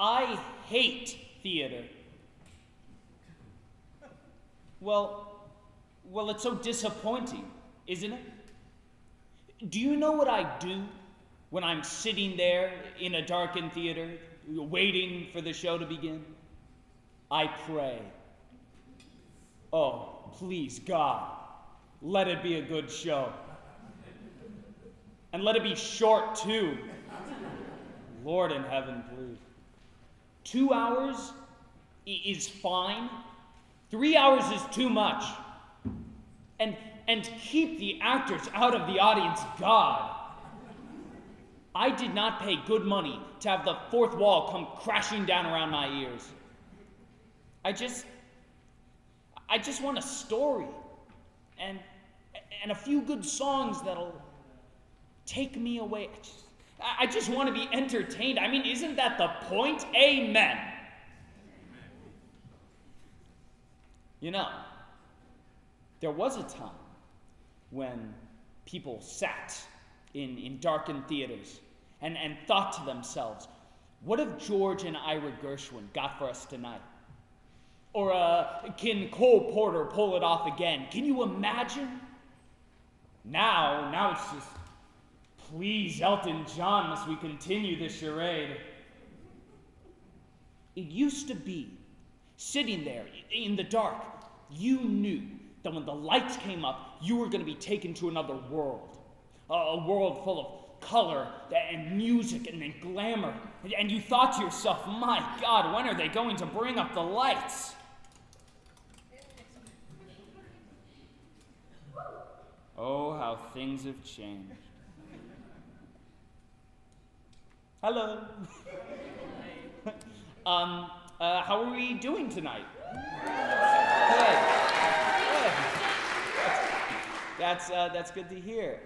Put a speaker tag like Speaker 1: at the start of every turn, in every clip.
Speaker 1: I hate theater. Well, it's so disappointing, isn't it? Do you know what I do when I'm sitting there in a darkened theater, waiting for the show to begin? I pray. Oh, please, God, let it be a good show. And let it be short, too. Lord in heaven, please. 2 hours is fine. 3 hours is too much. And keep the actors out of the audience, God. I did not pay good money to have the fourth wall come crashing down around my ears. I just want a story and a few good songs that'll take me away. I just want to be entertained. I mean, isn't that the point? Amen. You know, there was a time when people sat in darkened theaters and thought to themselves, what if George and Ira Gershwin got for us tonight? Or can Cole Porter pull it off again? Can you imagine? Now it's just, please, Elton John, must we continue this charade? It used to be, sitting there in the dark, you knew that when the lights came up, you were going to be taken to another world. A world full of color and music and glamour. And you thought to yourself, my God, when are they going to bring up the lights? Oh, how things have changed. Hello. How are we doing tonight? Hey. That's good to hear.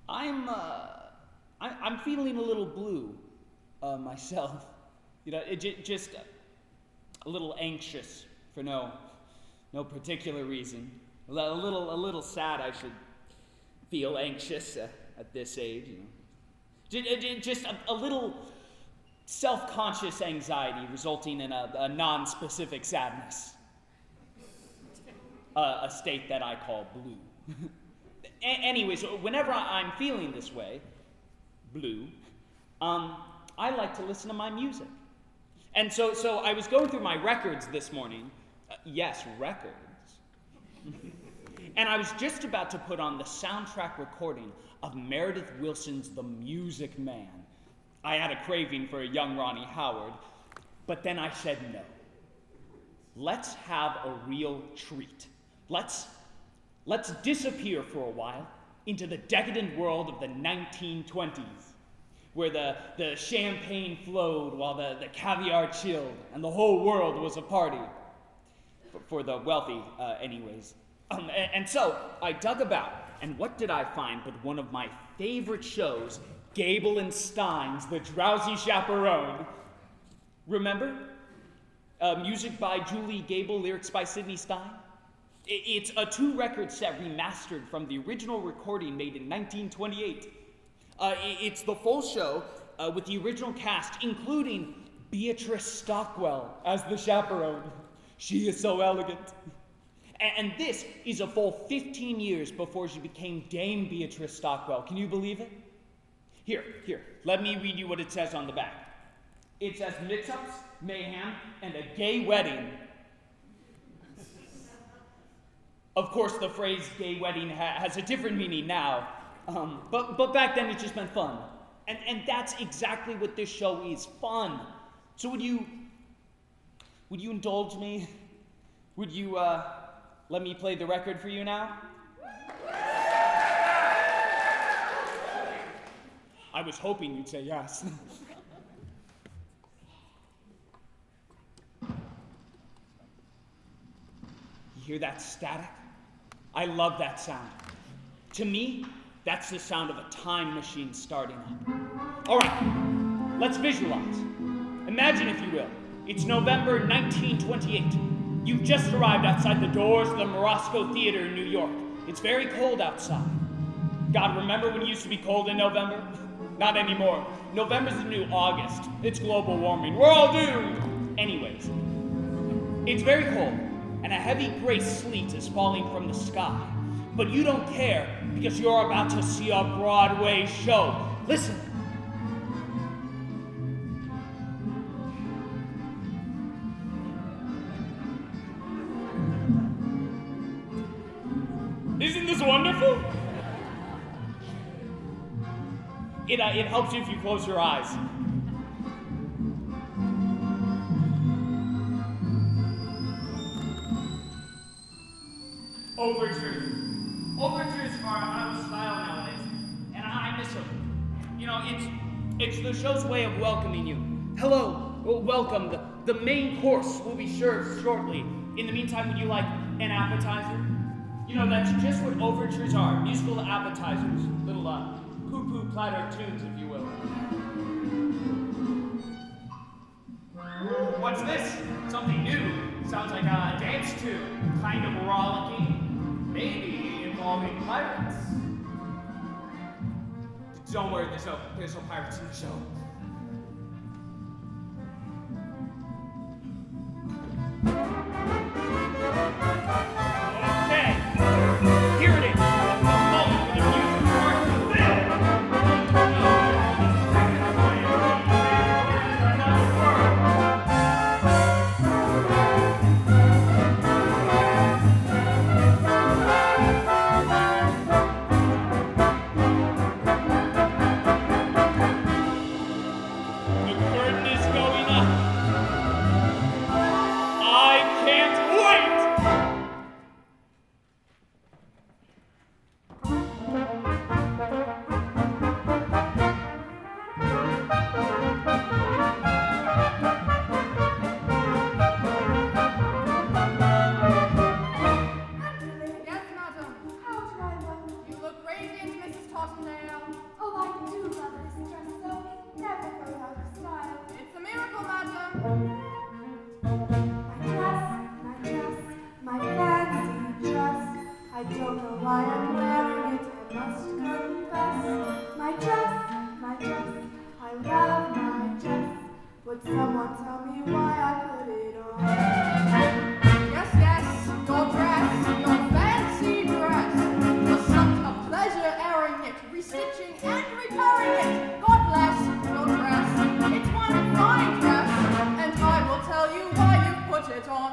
Speaker 1: I'm feeling a little blue myself. You know, just a little anxious for no particular reason. A little sad. I should feel anxious at this age. You know, just a little self-conscious anxiety resulting in a non-specific sadness. A state that I call blue. Anyways, whenever I'm feeling this way, blue, I like to listen to my music. And so I was going through my records this morning. Yes, records. And I was just about to put on the soundtrack recording of Meredith Willson's The Music Man. I had a craving for a young Ronnie Howard, but then I said no. Let's have a real treat. Let's disappear for a while into the decadent world of the 1920s, where the champagne flowed while the caviar chilled, and the whole world was a party. For the wealthy, anyways. And so I dug about, and what did I find but one of my favorite shows, Gable and Stein's The Drowsy Chaperone. Remember? Music by Julie Gable, lyrics by Sidney Stein. It's a 2-record set remastered from the original recording made in 1928. It's the full show with the original cast, including Beatrice Stockwell as the chaperone. She is so elegant. And this is a full 15 years before she became Dame Beatrice Stockwell. Can you believe it? Here, let me read you what it says on the back. It says mix-ups, mayhem, and a gay wedding. Of course, the phrase gay wedding has a different meaning now, but back then it just meant fun. And that's exactly what this show is, fun. So would you indulge me? Would you let me play the record for you now? I was hoping you'd say yes. You hear that static? I love that sound. To me, that's the sound of a time machine starting up. All right, let's visualize. Imagine, if you will, it's November 1928. You've just arrived outside the doors of the Morosco Theater in New York. It's very cold outside. God, remember when it used to be cold in November? Not anymore. November's the new August. It's global warming. We're all doomed. Anyways, it's very cold, and a heavy gray sleet is falling from the sky. But you don't care because you're about to see a Broadway show. Listen. Isn't this wonderful? It helps you if you close your eyes. Overtures. Overtures are out of style nowadays, and I miss them. You know, it's the show's way of welcoming you. Hello, welcome. The main course will be served shortly. In the meantime, would you like an appetizer? You know, that's just what overtures are, musical appetizers. Little, poo-poo platter tunes, if you will. What's this? Something new. Sounds like a dance tune, kind of rollicking, maybe involving pirates. Don't worry, there's no pirates in the show. Okay, here it is. The moment for the music starts to live. The curtain is going up. I can't wait!
Speaker 2: Yes, madam.
Speaker 3: How do I look?
Speaker 2: You look radiant, Mrs. Tottendale.
Speaker 3: Oh, I do love this dress so it never goes out of style.
Speaker 2: It's a miracle, madam.
Speaker 3: My fancy dress. I don't know why I'm wearing it, I must confess. My dress, I love my dress. Would someone tell me why I put it on?
Speaker 2: Yes, your dress, your fancy dress. Was such a pleasure airing it, restitching and repairing it. God bless your dress. It's one fine dress, and I will tell you why you put it on.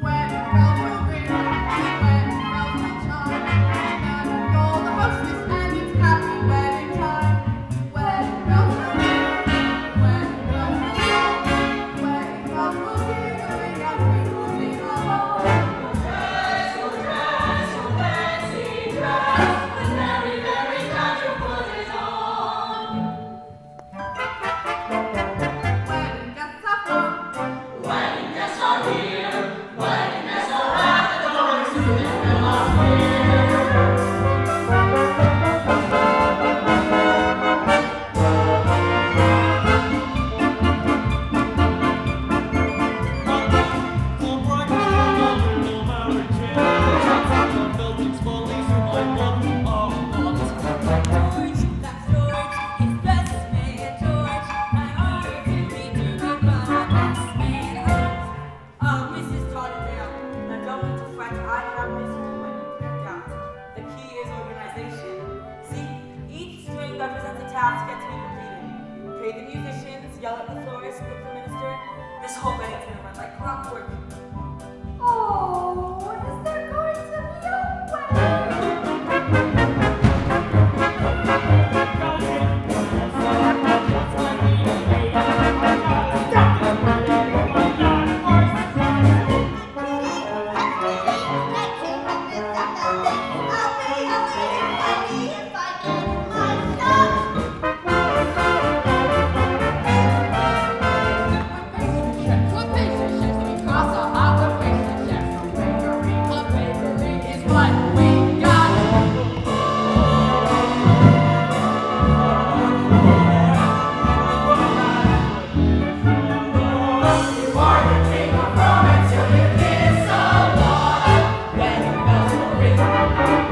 Speaker 2: When bells will ring, when bells will chime, and you're the hostess and it's happy wedding time. When bells will ring, when bells will chime, when bells will ring, and we will sing along.
Speaker 4: Your fancy dress, was very, very glad you put it on.
Speaker 2: Wedding guests have come,
Speaker 4: Wedding guests are here, wedding guests are at the door, soon it will appear. George, that's George, his best man George. I honor to be doing my best man
Speaker 5: Mrs. Tottendale, now don't need to fret. I have this wedding planned out. The key is organization. See, each string represents a task yet to be completed. Pay the musicians, yell at the florist, book the minister. This whole wedding's gonna run like clockwork.
Speaker 3: Oh, is there going to be a wedding?
Speaker 4: Wedding bells will ring.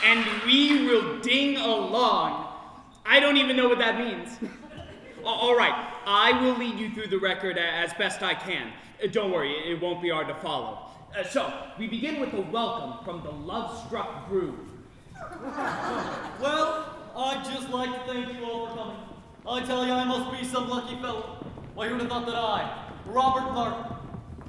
Speaker 1: and we will ding along. I don't even know what that means. All right, I will lead you through the record as best I can. Don't worry, it won't be hard to follow. So, we begin with a welcome from the love-struck groove.
Speaker 6: Well, I'd just like to thank you all for coming. I tell you, I must be some lucky fellow. Why, who'd have thought that I, Robert Martin,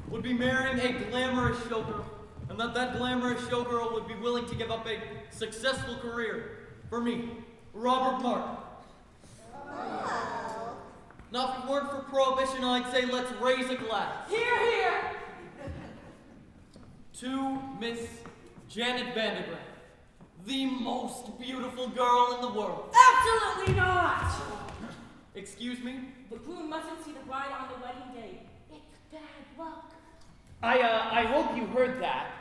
Speaker 6: would be marrying a glamorous showgirl, and that glamorous showgirl would be willing to give up a successful career for me, Robert Martin. Now, if it weren't for Prohibition, I'd say let's raise a glass.
Speaker 5: Here, here.
Speaker 6: To Miss Janet Vandergraaf, the most beautiful girl in the world.
Speaker 5: Absolutely not.
Speaker 6: Excuse me?
Speaker 5: The groom mustn't see the bride on the wedding day. It's bad luck.
Speaker 1: I hope you heard that,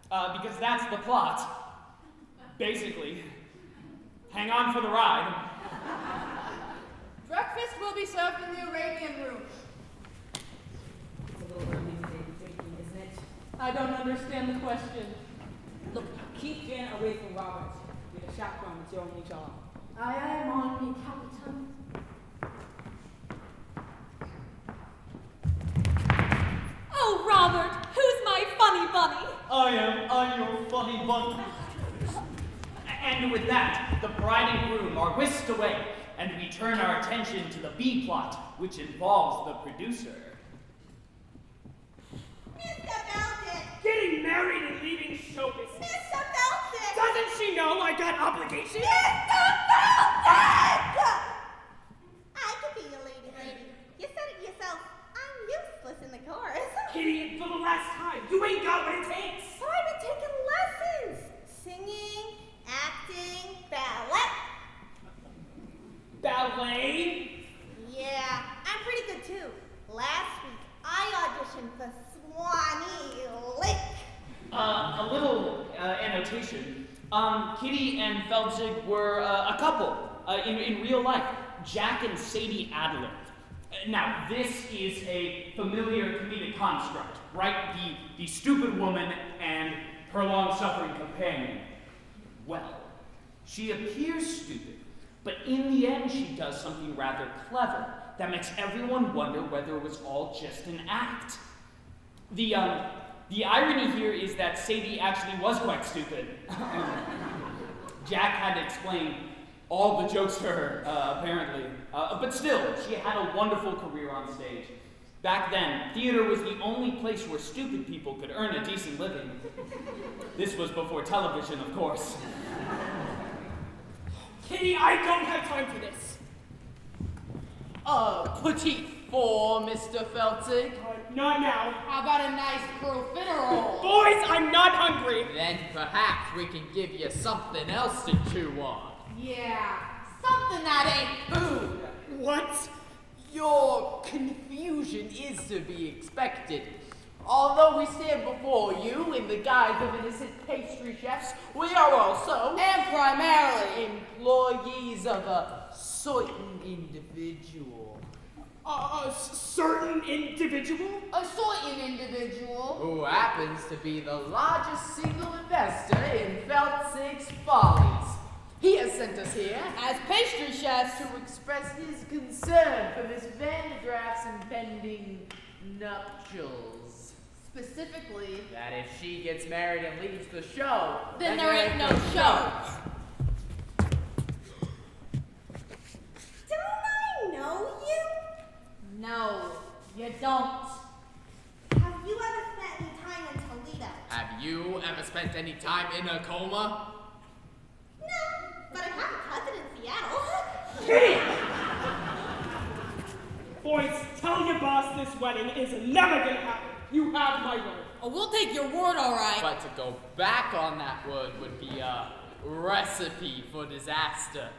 Speaker 1: because that's the plot. Basically. Hang on for the ride.
Speaker 2: Breakfast will be served in the Arabian room.
Speaker 5: It's a little early today for drinking, isn't it?
Speaker 2: I don't understand the question.
Speaker 5: Look, keep Jan away from Robert. You're the chaperone, it's your only job.
Speaker 2: I am on me, Captain.
Speaker 4: Oh, Robert, who's my funny bunny?
Speaker 6: I'm your funny bunny.
Speaker 1: And with that, the bride and groom are whisked away, and we turn our attention to the B plot, which involves the producer.
Speaker 3: Mr. Belton!
Speaker 7: Getting married and leaving showbiz.
Speaker 3: Mr. Belton!
Speaker 7: Doesn't she know I got obligations?
Speaker 3: Mr. Belton! I could be your lady. You said it yourself. I'm useless in the chorus.
Speaker 7: Kitty, for the last time, you ain't got what it takes.
Speaker 3: But I've been taking lessons. Singing, acting, ballet.
Speaker 7: Ballet?
Speaker 3: Yeah, I'm pretty good too. Last week, I auditioned for Swanee Lake.
Speaker 1: A little annotation. Kitty and Feldzig were a couple in real life. Jack and Sadie Adler. Now, this is a familiar comedic construct, right? The stupid woman and her long-suffering companion. Well, she appears stupid, but in the end she does something rather clever that makes everyone wonder whether it was all just an act. The irony here is that Sadie actually was quite stupid. Jack had to explain all the jokes to her, apparently. But still, she had a wonderful career on stage. Back then, theater was the only place where stupid people could earn a decent living. This was before television, of course.
Speaker 7: Kitty, I don't have time for this.
Speaker 8: Petite four, Mr. Feltzig.
Speaker 7: Not now.
Speaker 2: How about a nice profiterole?
Speaker 7: Boys, I'm not hungry.
Speaker 8: Then perhaps we can give you something else to chew on.
Speaker 2: Yeah, something that ain't food.
Speaker 7: What?
Speaker 8: Your confusion is to be expected. Although we stand before you in the guise of innocent pastry chefs, we are also,
Speaker 2: And primarily,
Speaker 8: employees of a certain individual.
Speaker 7: A certain individual?
Speaker 2: a certain individual.
Speaker 8: Who happens to be the largest single investor in Feltzig's Follies. He has sent us here
Speaker 2: As pastry chefs,
Speaker 8: to express his concern for Miss Vandergraaf's impending nuptials.
Speaker 2: specifically,
Speaker 8: That if she gets married and leaves the show,
Speaker 2: then there ain't no show.
Speaker 3: Don't I know you?
Speaker 2: No, you don't.
Speaker 3: Have you ever spent any time in Toledo?
Speaker 8: Have you ever spent any time in a coma?
Speaker 3: No, but I have a cousin in Seattle.
Speaker 7: Kitty! Boys, tell your boss this wedding is never gonna happen. You have my word.
Speaker 2: Oh, we'll take your word, all right.
Speaker 8: But to go back on that word would be a recipe for disaster.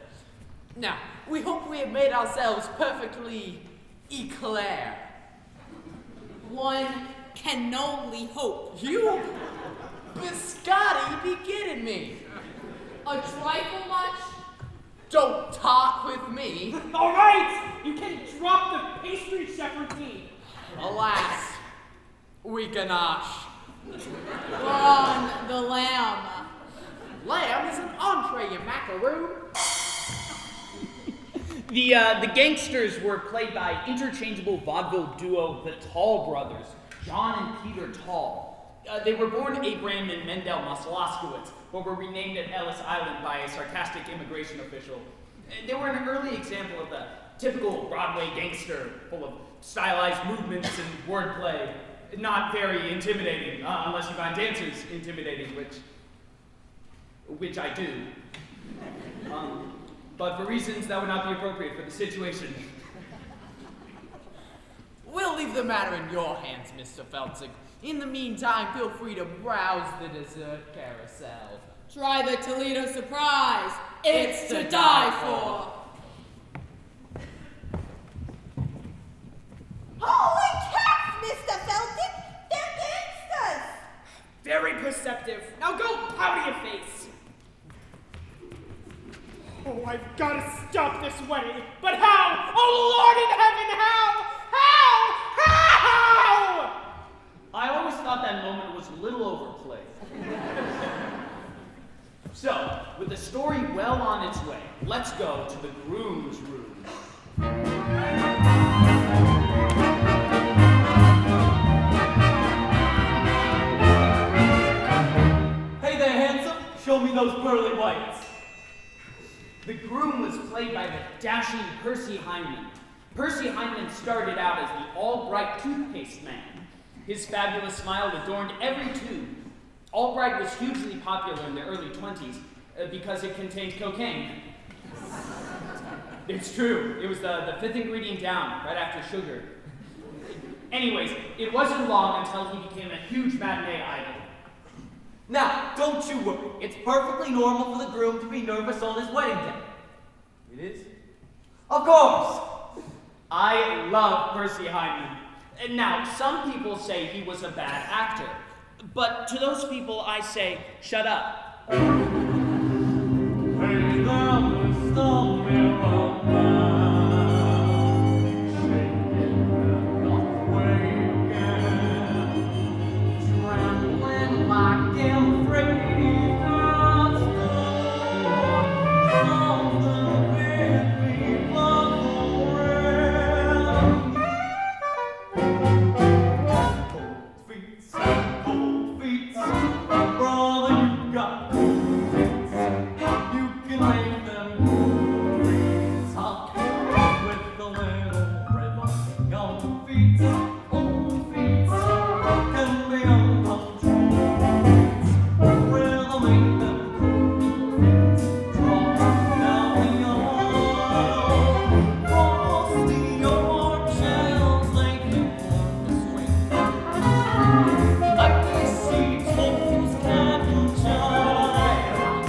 Speaker 8: Now, we hope we have made ourselves perfectly eclair.
Speaker 2: One can only hope.
Speaker 8: You biscotti be kidding me.
Speaker 2: A trifle much?
Speaker 8: Don't talk with me.
Speaker 7: All right, you can drop the pastry chef routine.
Speaker 8: Alas, we ganache.
Speaker 2: We're on the lamb.
Speaker 8: Lamb is an you macaroon?
Speaker 1: The gangsters were played by interchangeable vaudeville duo the Tall Brothers, John and Peter Tall. They were born Abraham and Mendel Moskowitz, but were renamed at Ellis Island by a sarcastic immigration official. They were an early example of the typical Broadway gangster, full of stylized movements and wordplay. Not very intimidating, unless you find dancers intimidating, which I do. But for reasons that would not be appropriate for the situation.
Speaker 8: We'll leave the matter in your hands, Mr. Feltzig. In the meantime, feel free to browse the dessert carousel.
Speaker 2: Try the Toledo surprise. It's to die for.
Speaker 3: Holy cats, Mr. Felton! They're gangsters!
Speaker 7: Very perceptive. Now go powder your face. Oh, I've got to stop this wedding. But how? Oh, Lord in heaven, how? How?
Speaker 1: I always thought that moment was a little overplayed. So, with the story well on its way, let's go to the groom's room.
Speaker 6: Hey there, handsome. Show me those pearly whites.
Speaker 1: The groom was played by the dashing Percy Hyman. Percy Hyman started out as the Albright toothpaste man. His fabulous smile adorned every tube. Albright was hugely popular in the early 20s because it contained cocaine. It's true. It was the fifth ingredient down, right after sugar. Anyways, it wasn't long until he became a huge matinee idol.
Speaker 6: Now, don't you worry. It's perfectly normal for the groom to be nervous on his wedding day. It is? Of course!
Speaker 1: I love Percy Hyman. And now, some people say he was a bad actor. But to those people, I say, shut up.
Speaker 6: Hey there, Mr. Mirror Man, shaking and waking, trembling like them free monsters, something big people around. Cold feet, brother, you got cold feet. You can make them cold feet hot with a little rhythm. Cold feet can be uncontrolled. Rhythm make them cold feet drop down the aisle. Frosty orchards, they can learn to swing. Like they see toes can't jive.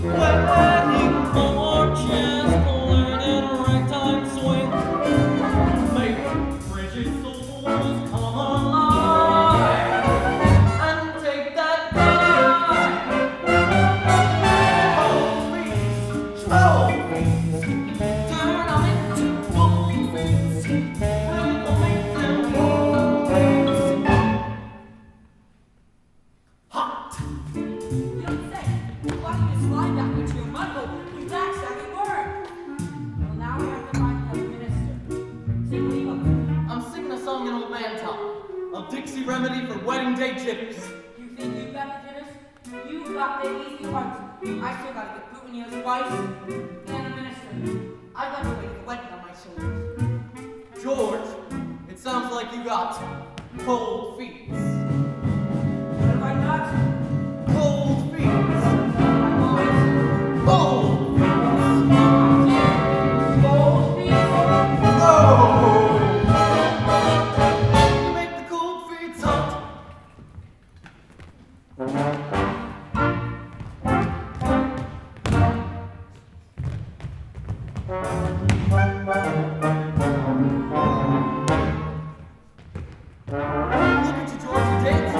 Speaker 6: Wedding marches, learning ragtime swing. Make frigid souls come alive and take that dive. Cold feet, turn them into cold feet. We'll make them cold feet hot.
Speaker 5: You don't say. Why do you slide that into your mud hole? You backstabbing word. Well, now we have to find a minister. Sing what are you up to?
Speaker 6: I'm singing a song in old man time, a Dixie remedy for wedding day jitters.
Speaker 5: You think you've got the jitters? You've got the easy part. I still gotta get fruit in your spice and a minister. I've got to wait the wedding on my shoulders.
Speaker 6: George, it sounds like you got cold feet.
Speaker 5: What have I got?
Speaker 6: Cold feet.
Speaker 5: I want
Speaker 6: Cold feet.
Speaker 5: gold feet.
Speaker 6: Oh! You make the cold feet hot. Look at you, George, you're dancing.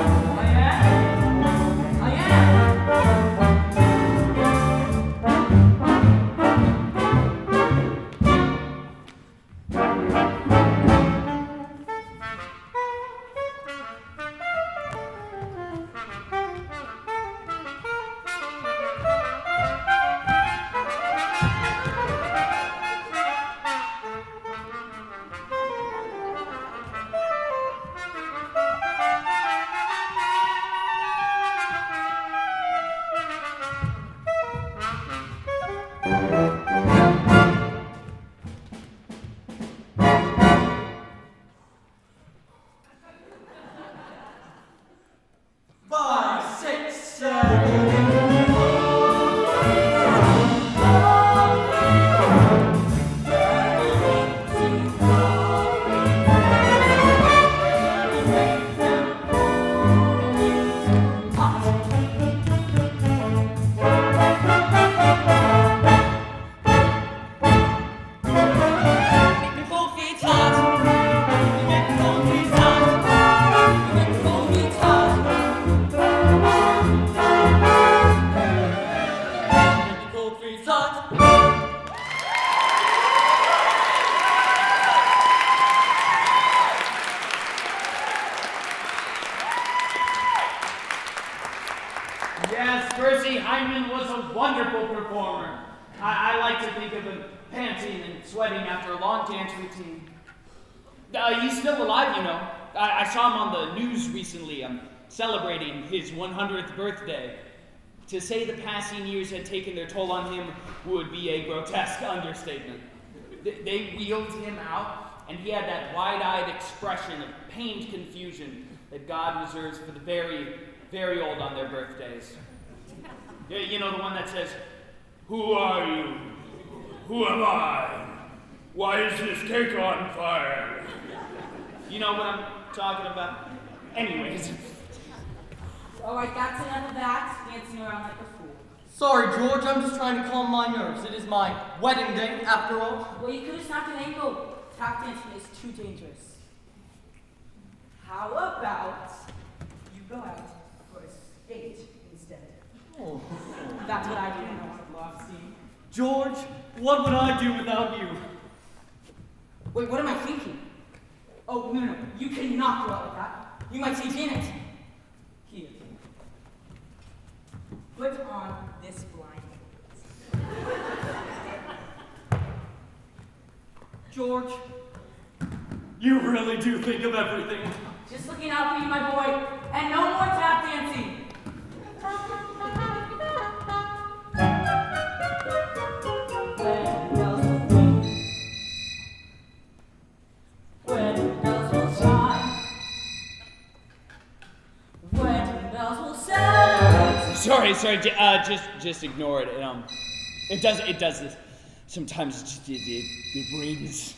Speaker 1: Yes, Percy Hyman was a wonderful performer. I like to think of him panting and sweating after a long dance routine. He's still alive, you know. I saw him on the news recently, celebrating his 100th birthday. To say the passing years had taken their toll on him would be a grotesque understatement. They wheeled him out, and he had that wide-eyed expression of pained confusion that God reserves for the very, very old on their birthdays. You know, the one that says, "Who are you? Who am I? Why is this cake on fire?" You know what I'm talking about? Anyways.
Speaker 5: All right, that's enough of that. Dancing around like a fool.
Speaker 6: Sorry, George, I'm just trying to calm my nerves. It is my wedding day, after all.
Speaker 5: Well, you could have snapped an ankle. Tap dancing is too dangerous. How about you go out for a skate instead?
Speaker 6: Oh.
Speaker 5: That's what I do when I want to blow off steam.
Speaker 6: George, what would I do without you?
Speaker 5: Wait, what am I thinking? Oh, no. You cannot go out like that. You might see Janet. Here. Put on this blindfold.
Speaker 6: George, you really do think of everything.
Speaker 5: Just looking out for you, my boy. And no more tap dancing. When bells will ring. When bells will chime. When bells will sound.
Speaker 1: Sorry, just ignore it. It does this. Sometimes it brings,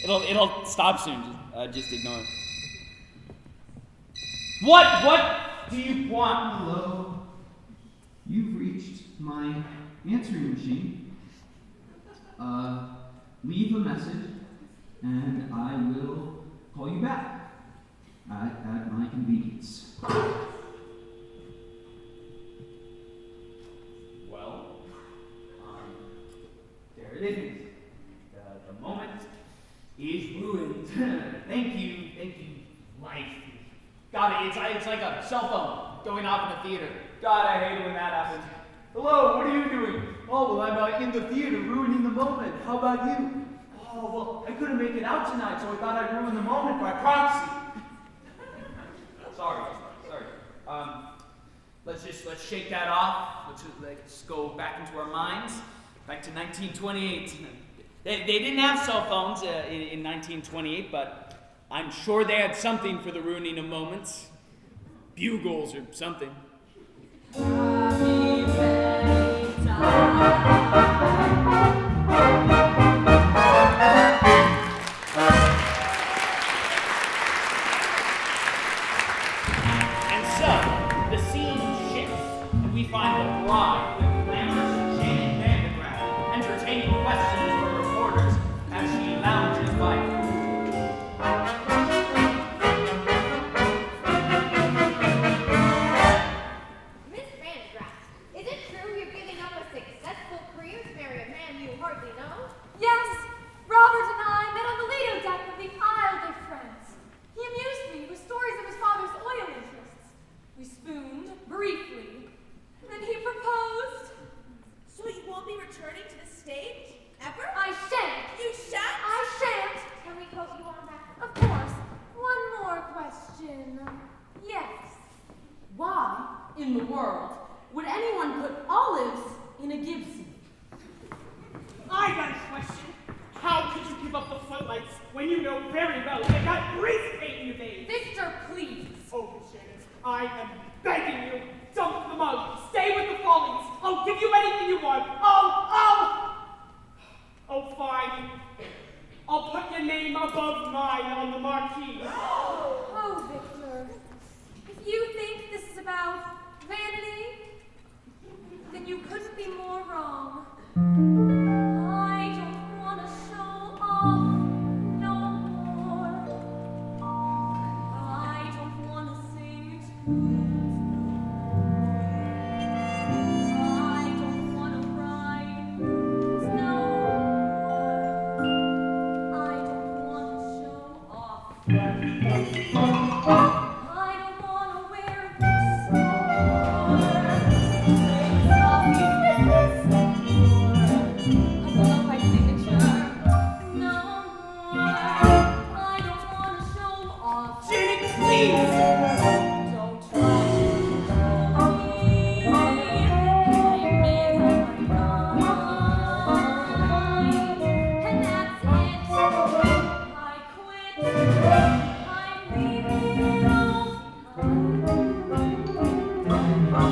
Speaker 1: it'll stop soon. Just ignore it. What do you want?
Speaker 9: Hello. You've reached my answering machine. Leave a message, and I will call you back at my convenience.
Speaker 1: Well, there it is. The moment is ruined. Thank you, life. God, it's like a cell phone going off in a theater. God, I hate it when that happens. Hello, what are you doing? Oh, well, I'm in the theater ruining the moment. How about you? Oh, well, I couldn't make it out tonight, so I thought I'd ruin the moment by proxy. Sorry. Let's shake that off. Let's go back into our minds. Back to 1928. They didn't have cell phones in 1928, but I'm sure they had something for the ruining of moments. Bugles or something.
Speaker 5: Happy wedding time.
Speaker 1: And so, the scene shifts, and we find the bride with glamorous Janet Vandegraff entertaining questions from reporters as she lounges by.
Speaker 2: Miss Vandegraff, is it true you're giving up a successful career to marry a man you hardly know?
Speaker 3: Yes, Robert and I met on the Lido deck of the Isle de France. He amused me with stories of his father's oil interests. We spooned briefly, and then he proposed.
Speaker 10: So you won't be returning to the stage? Ever?
Speaker 3: I shan't.
Speaker 10: You shan't?
Speaker 3: I shan't.
Speaker 2: Can we quote you on that?
Speaker 3: Of course. One more question. Yes.
Speaker 5: Why in the world would anyone put olives in a Gibson?
Speaker 7: I got a question. How could you give up the footlights when you know very well they got grease paint in your veins?
Speaker 3: Victor, please.
Speaker 7: Oh, Miss Janice, I am begging you. Dump the mug. Stay with the Follies. I'll give you anything you want. Oh, fine. I'll put your name above mine on the marquee.
Speaker 3: Oh, Victor. If you think this is about vanity, then you couldn't be more wrong. I don't want to show off no more. I don't want to sing tunes.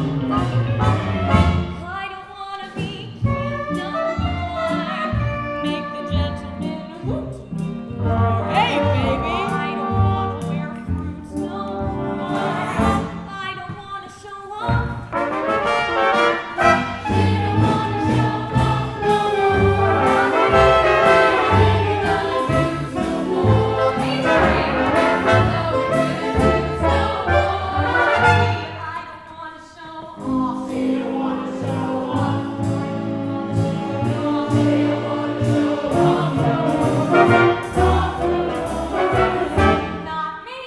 Speaker 4: I don't wanna be king no more. Make the gentleman hoot no more. Hey, baby! I don't wanna wear fruits no more. I don't wanna show off. You don't wanna show off no more. You don't use no more. He's free. No use no more. I don't wanna show off. You don't wanna show off. Not me.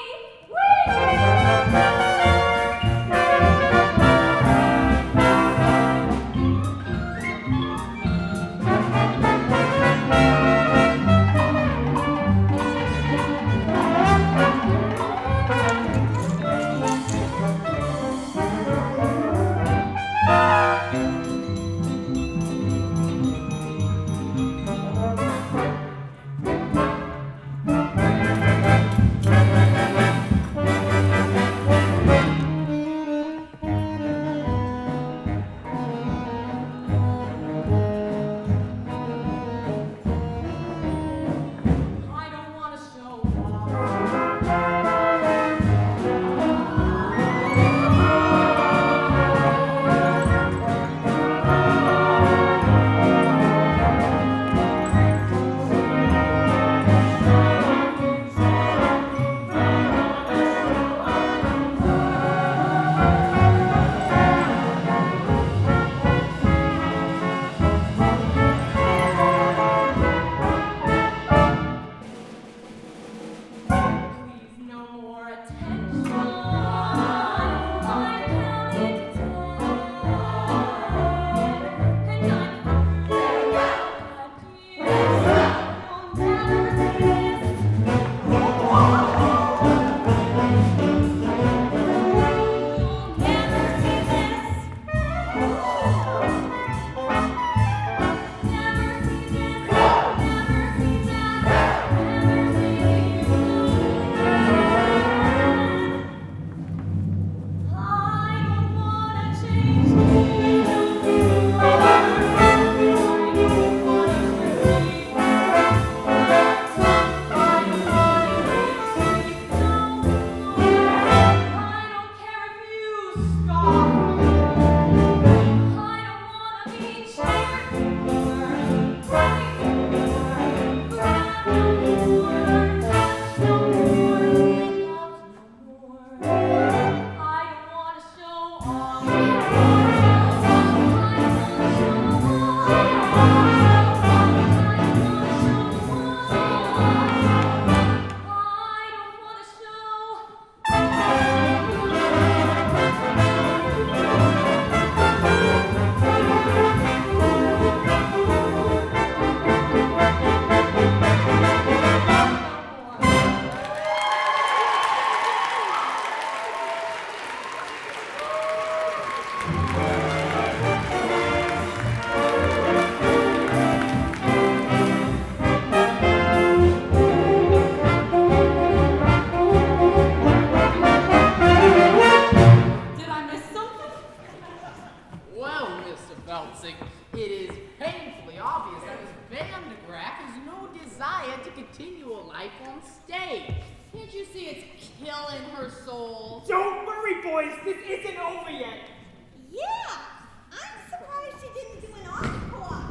Speaker 4: I don't wanna show off. Please, no more attention. I'm counting to 10, and I'm through. But you'll never see this. You'll never see this. Never see this. Never see that. Never see you. I don't wanna change. I don't wanna change. I don't care if you scoff. I don't wanna be cheered anymore. Crying anymore. Grab no more. Touch no more. Love no more. I don't wanna show off. I don't wanna show off. I don't wanna show. Did I miss something?
Speaker 8: Well, Mr. Belzig, it is painfully obvious that Miss Van de Graaff has no desire to continue a life on stage.
Speaker 2: Can't you see it's killing her soul?
Speaker 7: Don't worry, boys. This isn't over yet.
Speaker 10: Yeah, I'm surprised she didn't do an encore.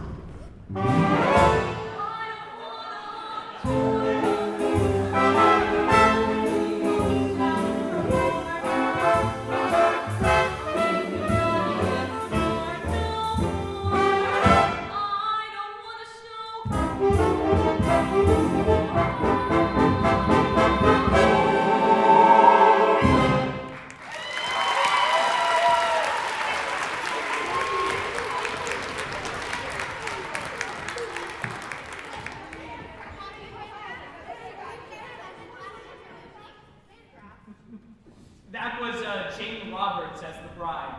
Speaker 1: That was Jane Roberts as the bride.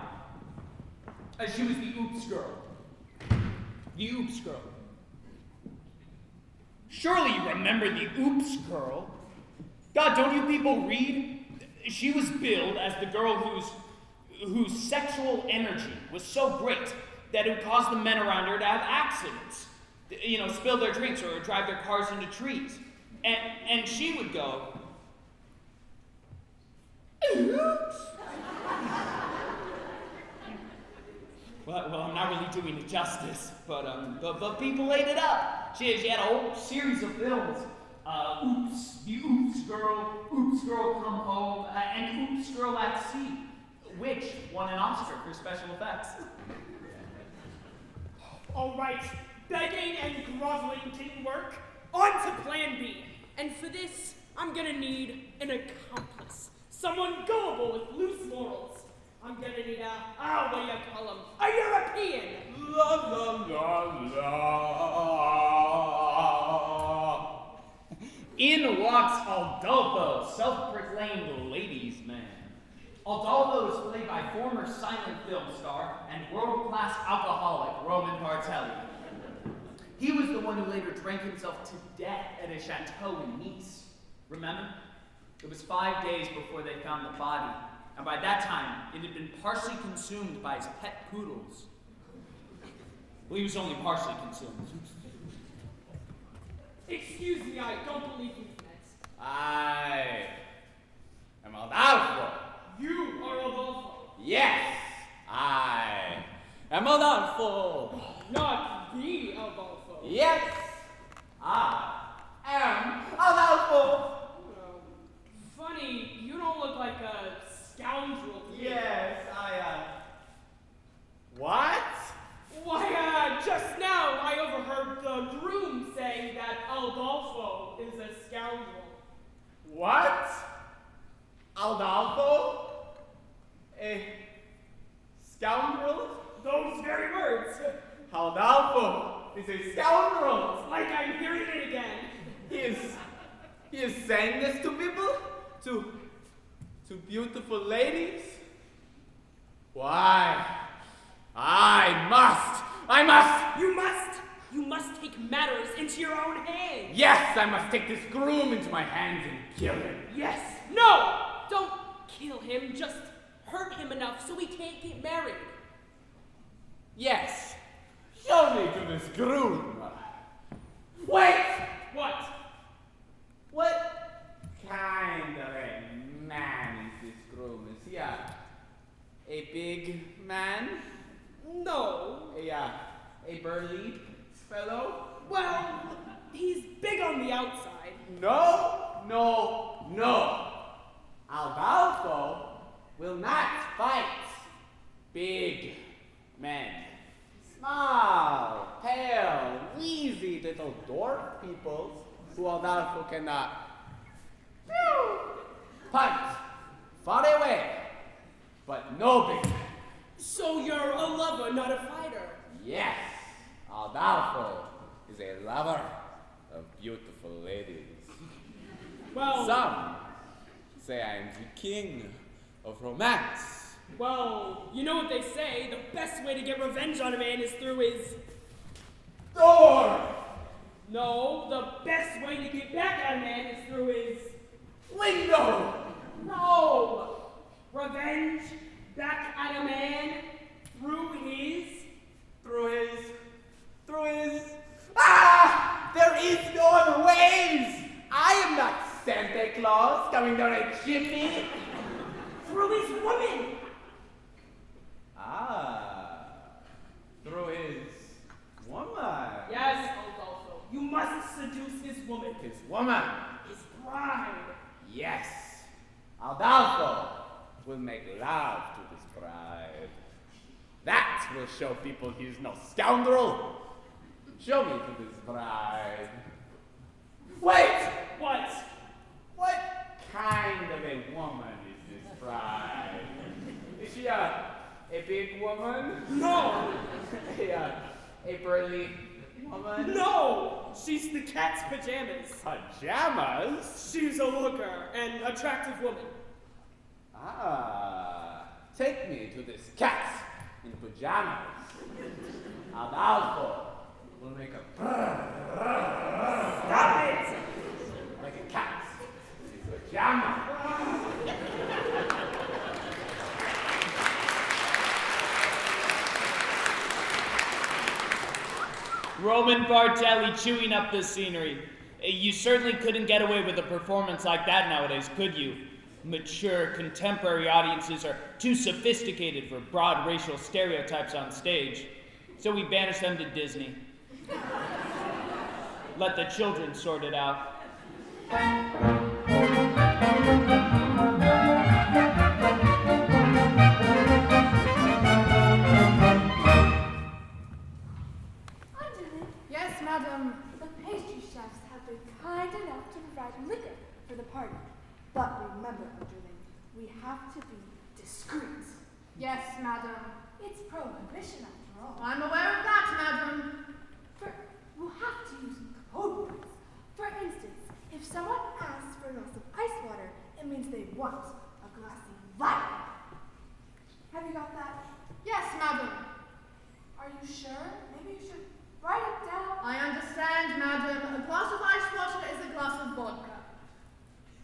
Speaker 1: She was the Oops girl. The Oops girl. Surely you remember the Oops girl. God, don't you people read? She was billed as the girl whose sexual energy was so great that it would cause the men around her to have accidents. Spill their drinks or drive their cars into trees. And she would go, oops. Well, I'm not really doing it justice, but people ate it up. She had a whole series of films. Oops, the Oops Girl Come Home, and Oops Girl at Sea, which won an Oscar for special effects.
Speaker 7: All right, begging and groveling didn't work. On to plan B. And for this, I'm gonna need an accomplice. Someone gullible with loose morals. I'm gonna need what do you call him? A European!
Speaker 1: La la la la. In walks Aldolfo, self-proclaimed ladies' man. Aldolfo is played by former silent film star and world-class alcoholic Roman Bartelli. He was the one who later drank himself to death at a chateau in Nice. Remember? It was 5 days before they found the body, and by that time, it had been partially consumed by his pet poodles. Well, he was only partially consumed.
Speaker 7: Excuse me, I don't believe you've met.
Speaker 11: I am Adolfo.
Speaker 7: You are Adolfo.
Speaker 11: Yes, I am Adolfo.
Speaker 7: Not the Adolfo.
Speaker 11: Yes, I am Adolfo.
Speaker 7: Funny, you don't look like a scoundrel to me.
Speaker 11: Yes, What?
Speaker 7: Why, just now I overheard the groom saying that Adolfo is a scoundrel.
Speaker 11: What? Adolfo? A scoundrel?
Speaker 7: Those very words.
Speaker 11: Adolfo is a scoundrel.
Speaker 7: It's like I'm hearing it again.
Speaker 11: He is saying this to people? To beautiful ladies? Why? I must!
Speaker 7: You must take matters into your own hands.
Speaker 11: Yes, I must take this groom into my hands and kill him.
Speaker 7: Yes. No! Don't kill him, just hurt him enough so he can't get married.
Speaker 11: Yes. Show me to this groom. Wait!
Speaker 7: What?
Speaker 11: What kind of a man is this groom? Is he a big man?
Speaker 7: No.
Speaker 11: A burly fellow?
Speaker 7: Well, he's big on the outside.
Speaker 11: No. Adolfo will not fight big men. Small, pale, wheezy little dwarf people who Adolfo cannot punt far away, but no big men.
Speaker 7: So you're a lover, not a fighter.
Speaker 11: Yes, Adolfo is a lover of beautiful ladies.
Speaker 7: Well,
Speaker 11: Some say I am the king of romance.
Speaker 7: well, you know what they say, the best way to get revenge on a man is through his...
Speaker 11: Door!
Speaker 7: No, the best way to get back at a man is through his...
Speaker 11: Window!
Speaker 7: No! Revenge back at a man through his...
Speaker 11: There is no other ways! I am not Santa Claus coming down a chimney.
Speaker 7: through his woman!
Speaker 11: Through his woman.
Speaker 7: Yes, Adolfo, you must seduce his woman.
Speaker 11: His woman.
Speaker 7: His bride.
Speaker 11: Yes. Adolfo will make love to this bride. That will show people he's no scoundrel. Show me to this bride. Wait!
Speaker 7: What?
Speaker 11: What kind of a woman is this bride? Is she a big woman?
Speaker 7: No!
Speaker 11: A burly woman?
Speaker 7: No! She's the cat's pajamas.
Speaker 11: Pajamas?
Speaker 7: She's a looker, an attractive woman.
Speaker 11: Take me to this cat in pajamas. Adolfo will make a
Speaker 7: Stop it!
Speaker 11: like a cat in pajamas.
Speaker 1: Roman Bartelli chewing up the scenery. You certainly couldn't get away with a performance like that nowadays, could you? Mature, contemporary audiences are too sophisticated for broad racial stereotypes on stage. So we banished them to Disney. Let the children sort it out.
Speaker 2: Yes, madam.
Speaker 3: The pastry chefs have been kind enough to provide liquor for the party. But remember, Underling, we have to be discreet.
Speaker 2: Yes, madam.
Speaker 3: It's prohibition after all.
Speaker 2: I'm aware of that, madam.
Speaker 3: We'll have to use code words. For instance, if someone asks for a glass of ice water, it means they want a glassy vodka. Have you got that?
Speaker 2: Yes, madam.
Speaker 3: Are you sure? Maybe you should write it down.
Speaker 2: I understand, madam. A glass of ice water is a glass of vodka.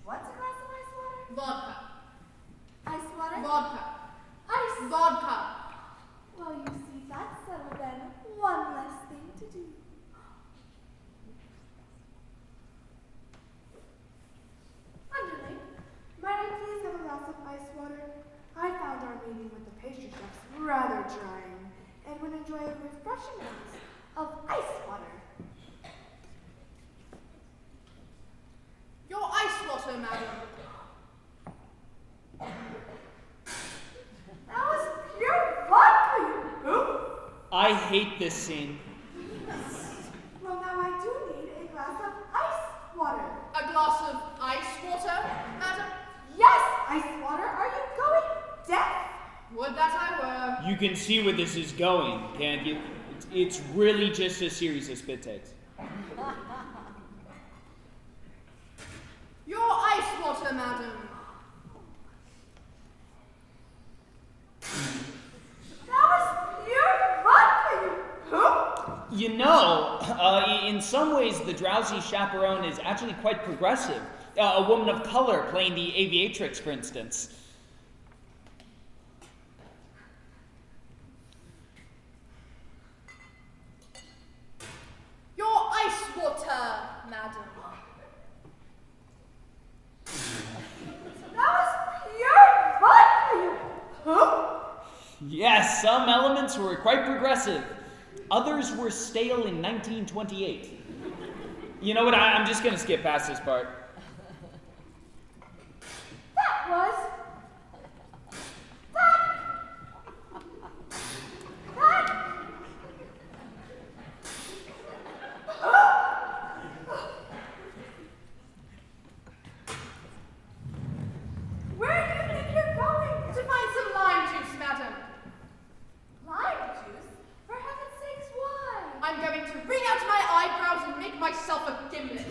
Speaker 3: What's a glass of ice water?
Speaker 2: Vodka.
Speaker 3: Ice water?
Speaker 2: Vodka.
Speaker 3: Ice.
Speaker 2: Vodka.
Speaker 3: Well, you see, that's settled then. One less thing to do. Underling, might I please have a glass of ice water? I found our meeting with the pastry chefs rather trying, and would enjoy a refreshing glass of ice water.
Speaker 2: Your ice water, madam.
Speaker 3: That was pure vodka, you poop!
Speaker 1: I hate this scene.
Speaker 3: Well, now I do need a glass of ice water.
Speaker 2: A glass of ice water, madam?
Speaker 3: Yes, ice water. Are you going deaf?
Speaker 2: Would that I were.
Speaker 1: You can see where this is going, can't you? It's really just a series of spit takes.
Speaker 2: Your ice water, madam.
Speaker 3: That was pure vodka, you poop!
Speaker 1: You know, in some ways, the Drowsy Chaperone is actually quite progressive. A woman of color playing the aviatrix, for instance.
Speaker 2: Your ice water, madam.
Speaker 3: That was pure vodka, you poop!
Speaker 1: Yes, some elements were quite progressive. Others were stale in 1928. You know what? I'm just going to skip past this part.
Speaker 3: That was... Where do you think you're going?
Speaker 2: To find some lime juice, madam.
Speaker 3: Lime juice? For heaven's sakes, why?
Speaker 2: I'm going to wring out my eyebrows and make myself a gimlet.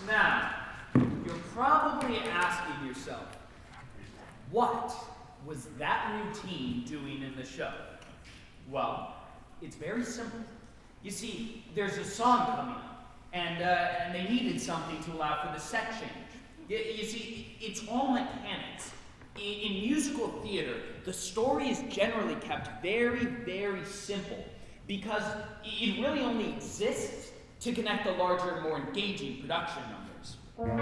Speaker 1: Now, you're probably asking yourself, what was that routine doing in the show? Well, it's very simple. You see, there's a song coming up, and they needed something to allow for the set change. You see, it's all mechanics. In musical theater, the story is generally kept very, very simple because it really only exists to connect the larger, more engaging production numbers.
Speaker 4: In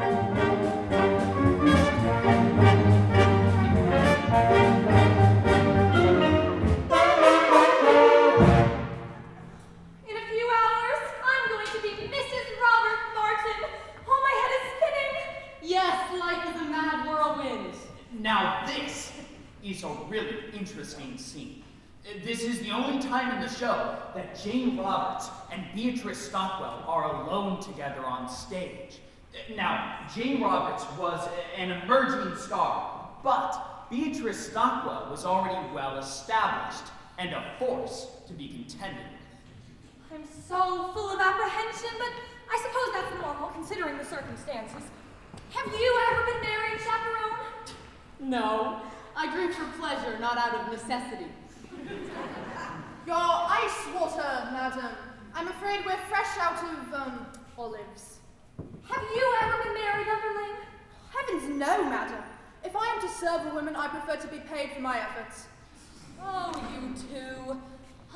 Speaker 4: a few hours, I'm going to be Mrs. Robert Martin. Oh, my head is spinning.
Speaker 5: Yes, life is a mad whirlwind.
Speaker 1: Now this is a really interesting scene. This is the only time in the show that Jane Roberts and Beatrice Stockwell are alone together on stage. Now, Jane Roberts was an emerging star, but Beatrice Stockwell was already well established and a force to be contended with.
Speaker 4: I'm so full of apprehension, but I suppose that's normal considering the circumstances. Have you ever been married, chaperone?
Speaker 5: No, I drink for pleasure, not out of necessity.
Speaker 2: Your ice water, madam. I'm afraid we're fresh out of, olives.
Speaker 4: Have you ever been married, underling?
Speaker 2: Heaven's is no matter. If I am to serve a woman, I prefer to be paid for my efforts.
Speaker 4: Oh, you two.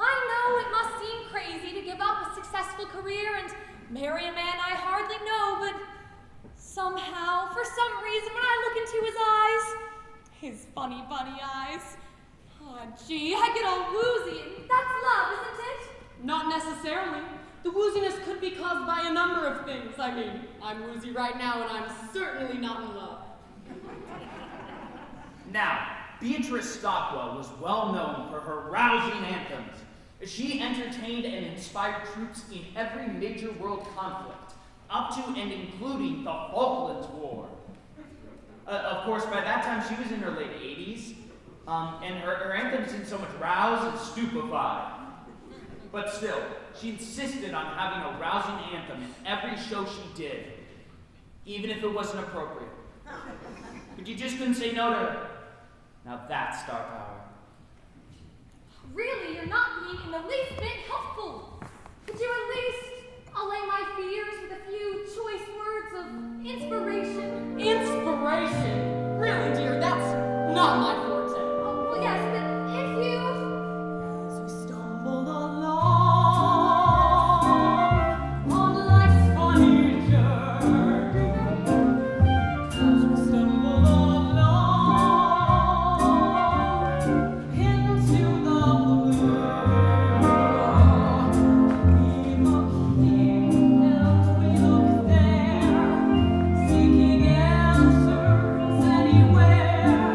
Speaker 4: I know it must seem crazy to give up a successful career and marry a man I hardly know, but somehow, for some reason, when I look into his eyes, his funny bunny eyes, oh gee, I get all woozy, and that's love, isn't it?
Speaker 7: Not necessarily. The wooziness could be caused by a number of things. I mean, I'm woozy right now, and I'm certainly not in love.
Speaker 1: Now, Beatrice Stockwell was well known for her rousing anthems. She entertained and inspired troops in every major world conflict, up to and including the Falklands War. Of course, by that time, she was in her late 80s, and her anthems didn't so much rouse and stupefy. But still, she insisted on having a rousing anthem in every show she did, even if it wasn't appropriate. But you just couldn't say no to her. Now that's star power.
Speaker 4: Really, you're not being in the least bit helpful. Could you at least allay my fears with a few choice words of inspiration?
Speaker 7: Inspiration? Really, dear, that's not my forte.
Speaker 4: Oh, well, yes, but if you...
Speaker 7: As we stumble along on life's funny journey, as we stumble along into the blue, we look here and we look there, seeking answers anywhere,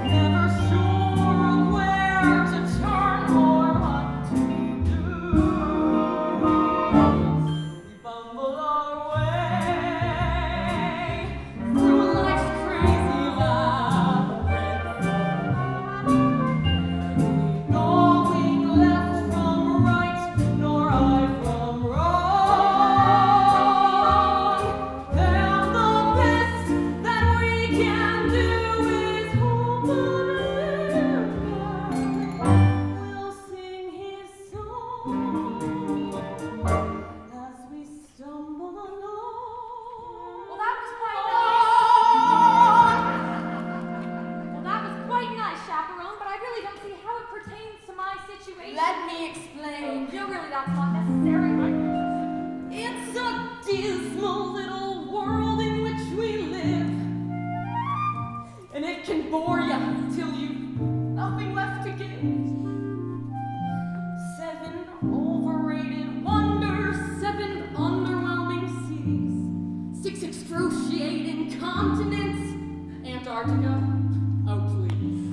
Speaker 7: never sure of where to turn or what to do. We bumble our way through life's crazy labyrinth, knowing left from right, nor right from wrong. And the best that we can do is hope we'll sing his song as we stumble along.
Speaker 4: Well, that was quite nice. Well, that was quite nice, Chaperone, but I really don't see how it pertains to my situation.
Speaker 5: Let me explain.
Speaker 4: No, really, that's not necessary.
Speaker 7: It's a dismal little world in which we live, and it can bore you till you've nothing left to give. 7 overrated wonders, 7 underwhelming cities, 6 excruciating continents, Antarctica, oh please.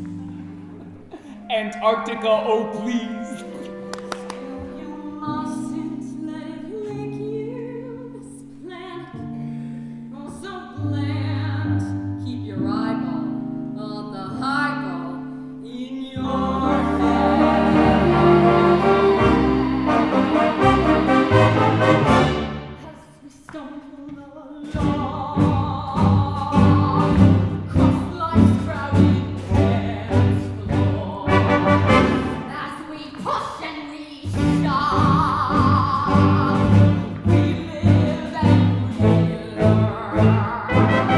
Speaker 1: Antarctica, oh please.
Speaker 7: You mustn't let it lick you, this planet. Oh, so bland. Keep your eyeball on the highball in your head. As we stumble along across life's crowded dance floor,
Speaker 4: As we push and we
Speaker 7: we live and we learn.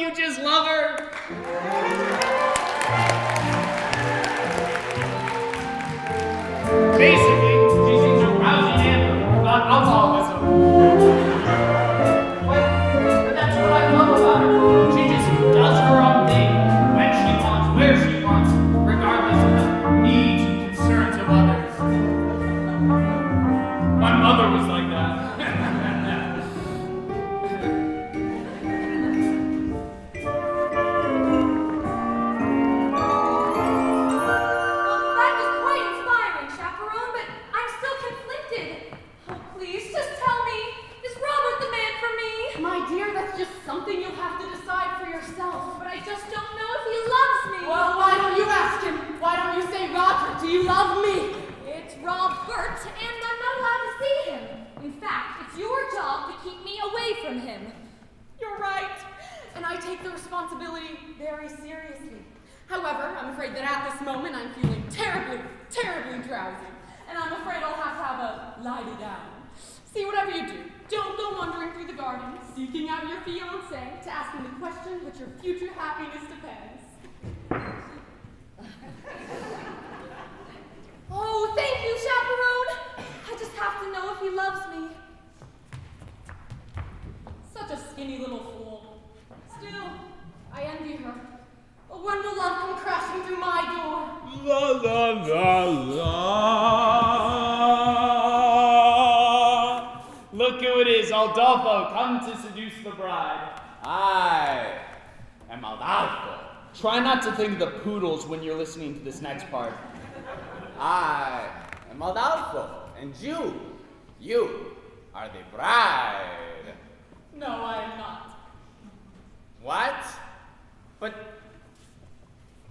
Speaker 1: you just love her? Basically, she sings a rousing anthem about alcoholism. But that's what I love about her. She just does her own thing when she wants, where she wants, regardless of the needs and concerns of others. My mother was like that.
Speaker 4: That was quite inspiring, Chaperone, but I'm still conflicted. Oh, please, just tell me, is Robert the man for me?
Speaker 2: My dear, that's just something you'll have to decide for yourself.
Speaker 4: But I just don't know if he loves me.
Speaker 2: Well, why don't you ask him? Why don't you say, Roger, do you love me?
Speaker 4: It's Robert, and I'm not allowed to see him. In fact, it's your job to keep me away from him.
Speaker 2: You're right. And I take the responsibility very seriously. However, I'm afraid that at this moment I'm feeling terribly, terribly drowsy. And I'm afraid I'll have a lie down. See, whatever you do, don't go wandering through the garden, seeking out your fiancé to ask him the question which your future happiness depends.
Speaker 4: Oh, thank you, Chaperone. I just have to know if he loves me.
Speaker 2: Such a skinny little fool. Still, I envy her. But when will love come crashing through my door?
Speaker 11: La la la la.
Speaker 1: Look who it is, Aldolfo, come to seduce the bride.
Speaker 11: I am Adolfo.
Speaker 1: Try not to think of the poodles when you're listening to this next part.
Speaker 11: I am Adolfo, and you are the bride.
Speaker 2: No, I am not.
Speaker 11: What? But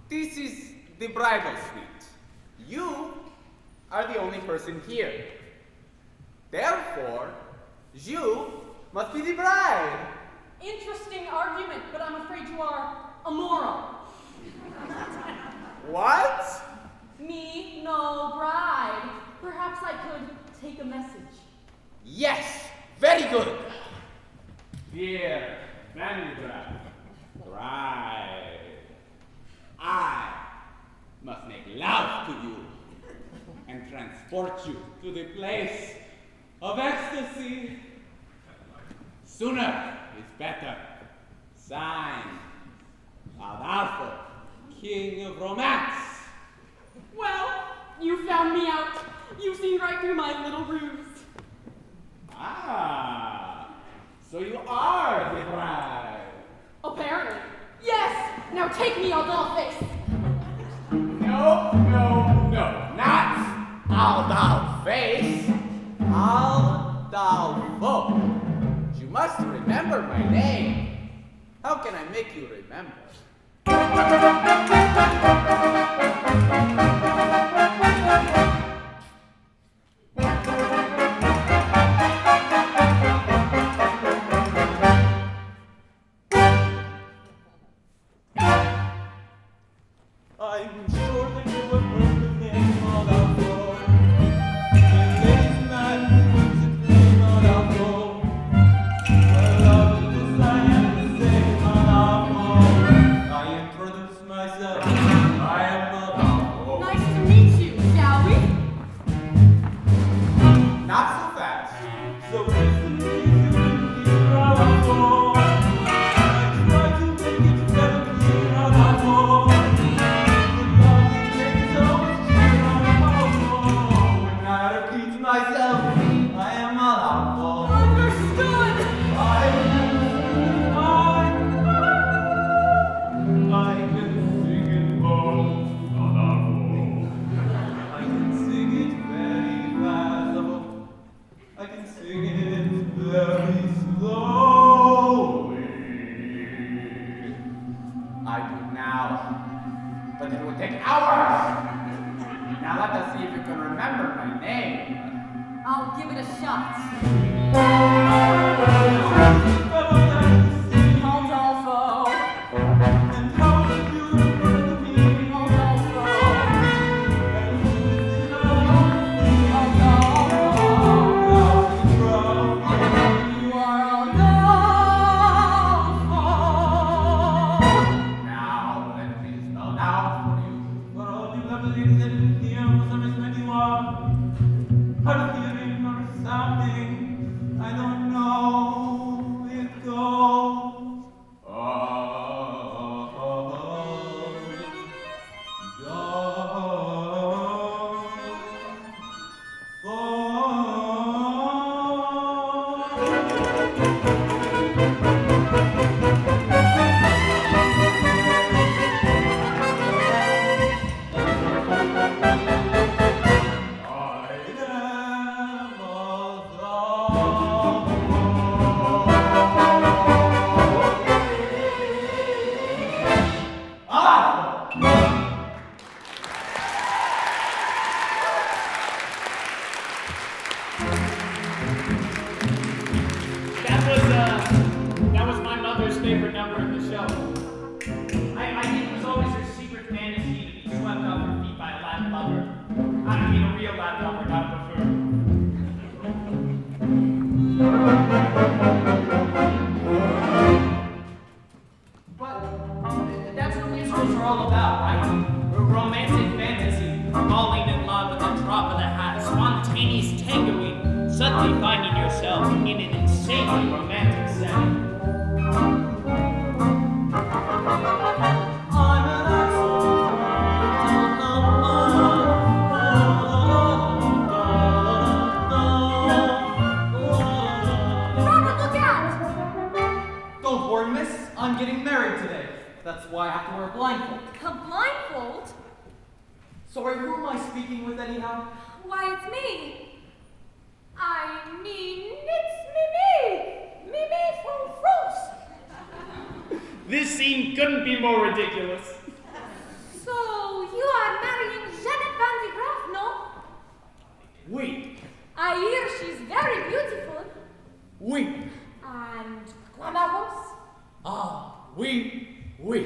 Speaker 11: this is the bridal suite. You are the only person here. Therefore, you must be the bride.
Speaker 2: Interesting argument, but I'm afraid you are immoral.
Speaker 11: What?
Speaker 2: Me, no bride. Perhaps I could take a message.
Speaker 11: Yes, very good. Dear Vendra, bride, I must make love to you and transport you to the place of ecstasy. Sooner is better. Signed, Adolfo, King of Romance.
Speaker 2: Well, you found me out. You've seen right through my little ruse.
Speaker 11: Ah, so you are the bride.
Speaker 2: Apparently. Yes! Now take me, Aldolfo.
Speaker 11: No, not Aldolface. Aldolfo. You must remember my name. How can I make you remember?
Speaker 6: I'm sure that you have heard the name Adolfo. And ladies man music name Adolfo. Well, of this I am the same Adolfo. I introduce myself. I am Adolfo.
Speaker 2: Nice to meet you, shall we?
Speaker 11: Not so fast.
Speaker 6: So listen to me, dear Adolfo. I try to make it better, dear Adolfo. Myself, I am Adolfo.
Speaker 2: Understood!
Speaker 6: I can sing it both, Adolfo. I can sing it very fast, I can sing it very slowly.
Speaker 11: I do now, but it will take hours. Now let us see if you can remember my name.
Speaker 2: I'll give it a shot. Aldolfo.
Speaker 6: And how did you remember me?
Speaker 2: Aldolfo.
Speaker 6: And who is it Aldolfo? You are
Speaker 2: Aldolfo.
Speaker 1: offered I prefer. But that's what musicals are all about, right? Romantic fantasy, falling in love at the drop of the hat, spontaneous tangoing, suddenly finding yourself in an insanely romantic setting.
Speaker 2: Robert, look out!
Speaker 6: Don't worry, miss. I'm getting married today. That's why I have to wear a blindfold.
Speaker 4: A blindfold?
Speaker 6: Sorry, who am I speaking with anyhow?
Speaker 4: Why, it's me. I mean, it's Mimi. Mimi from France.
Speaker 1: This scene couldn't be more ridiculous.
Speaker 4: So, you are marrying Jeannette Van de Graaff, no?
Speaker 1: Oui,
Speaker 4: I hear she's very beautiful.
Speaker 1: oui,
Speaker 4: And glamorous.
Speaker 1: ah, oui, oui.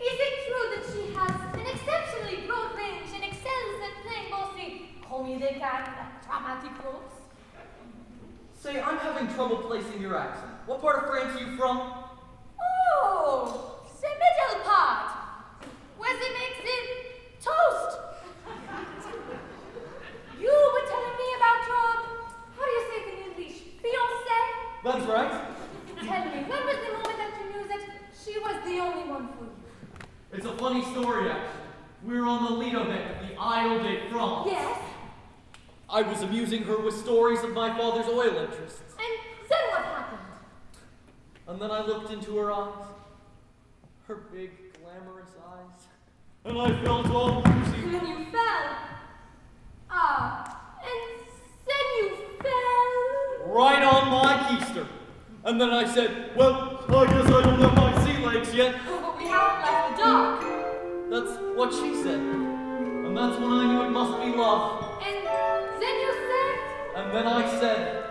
Speaker 4: Is it true that she has an exceptionally broad range and excels at playing both the comedic and dramatic roles?
Speaker 6: Say, I'm having trouble placing your accent. What part of France are you from?
Speaker 4: Oh, the middle part, where they make the toast. You were telling me about your, how do you say it in English, fiancé?
Speaker 6: That's right.
Speaker 4: Tell me, when was the moment that you knew that she was the only one for you?
Speaker 6: It's a funny story, actually. We were on the Lido deck of the Isle de France.
Speaker 4: Yes,
Speaker 6: I was amusing her with stories of my father's oil interests.
Speaker 4: and then what happened?
Speaker 6: And then I looked into her eyes. Her big, glamorous eyes. And I felt all woozy.
Speaker 4: When you fell. And then you fell.
Speaker 6: Right on my keister. And then I said, well, I guess I don't have my sea legs yet.
Speaker 4: Oh, but we haven't left the dock.
Speaker 6: That's what she said. And that's when I knew it must be love.
Speaker 4: And then you said,
Speaker 6: And then I said,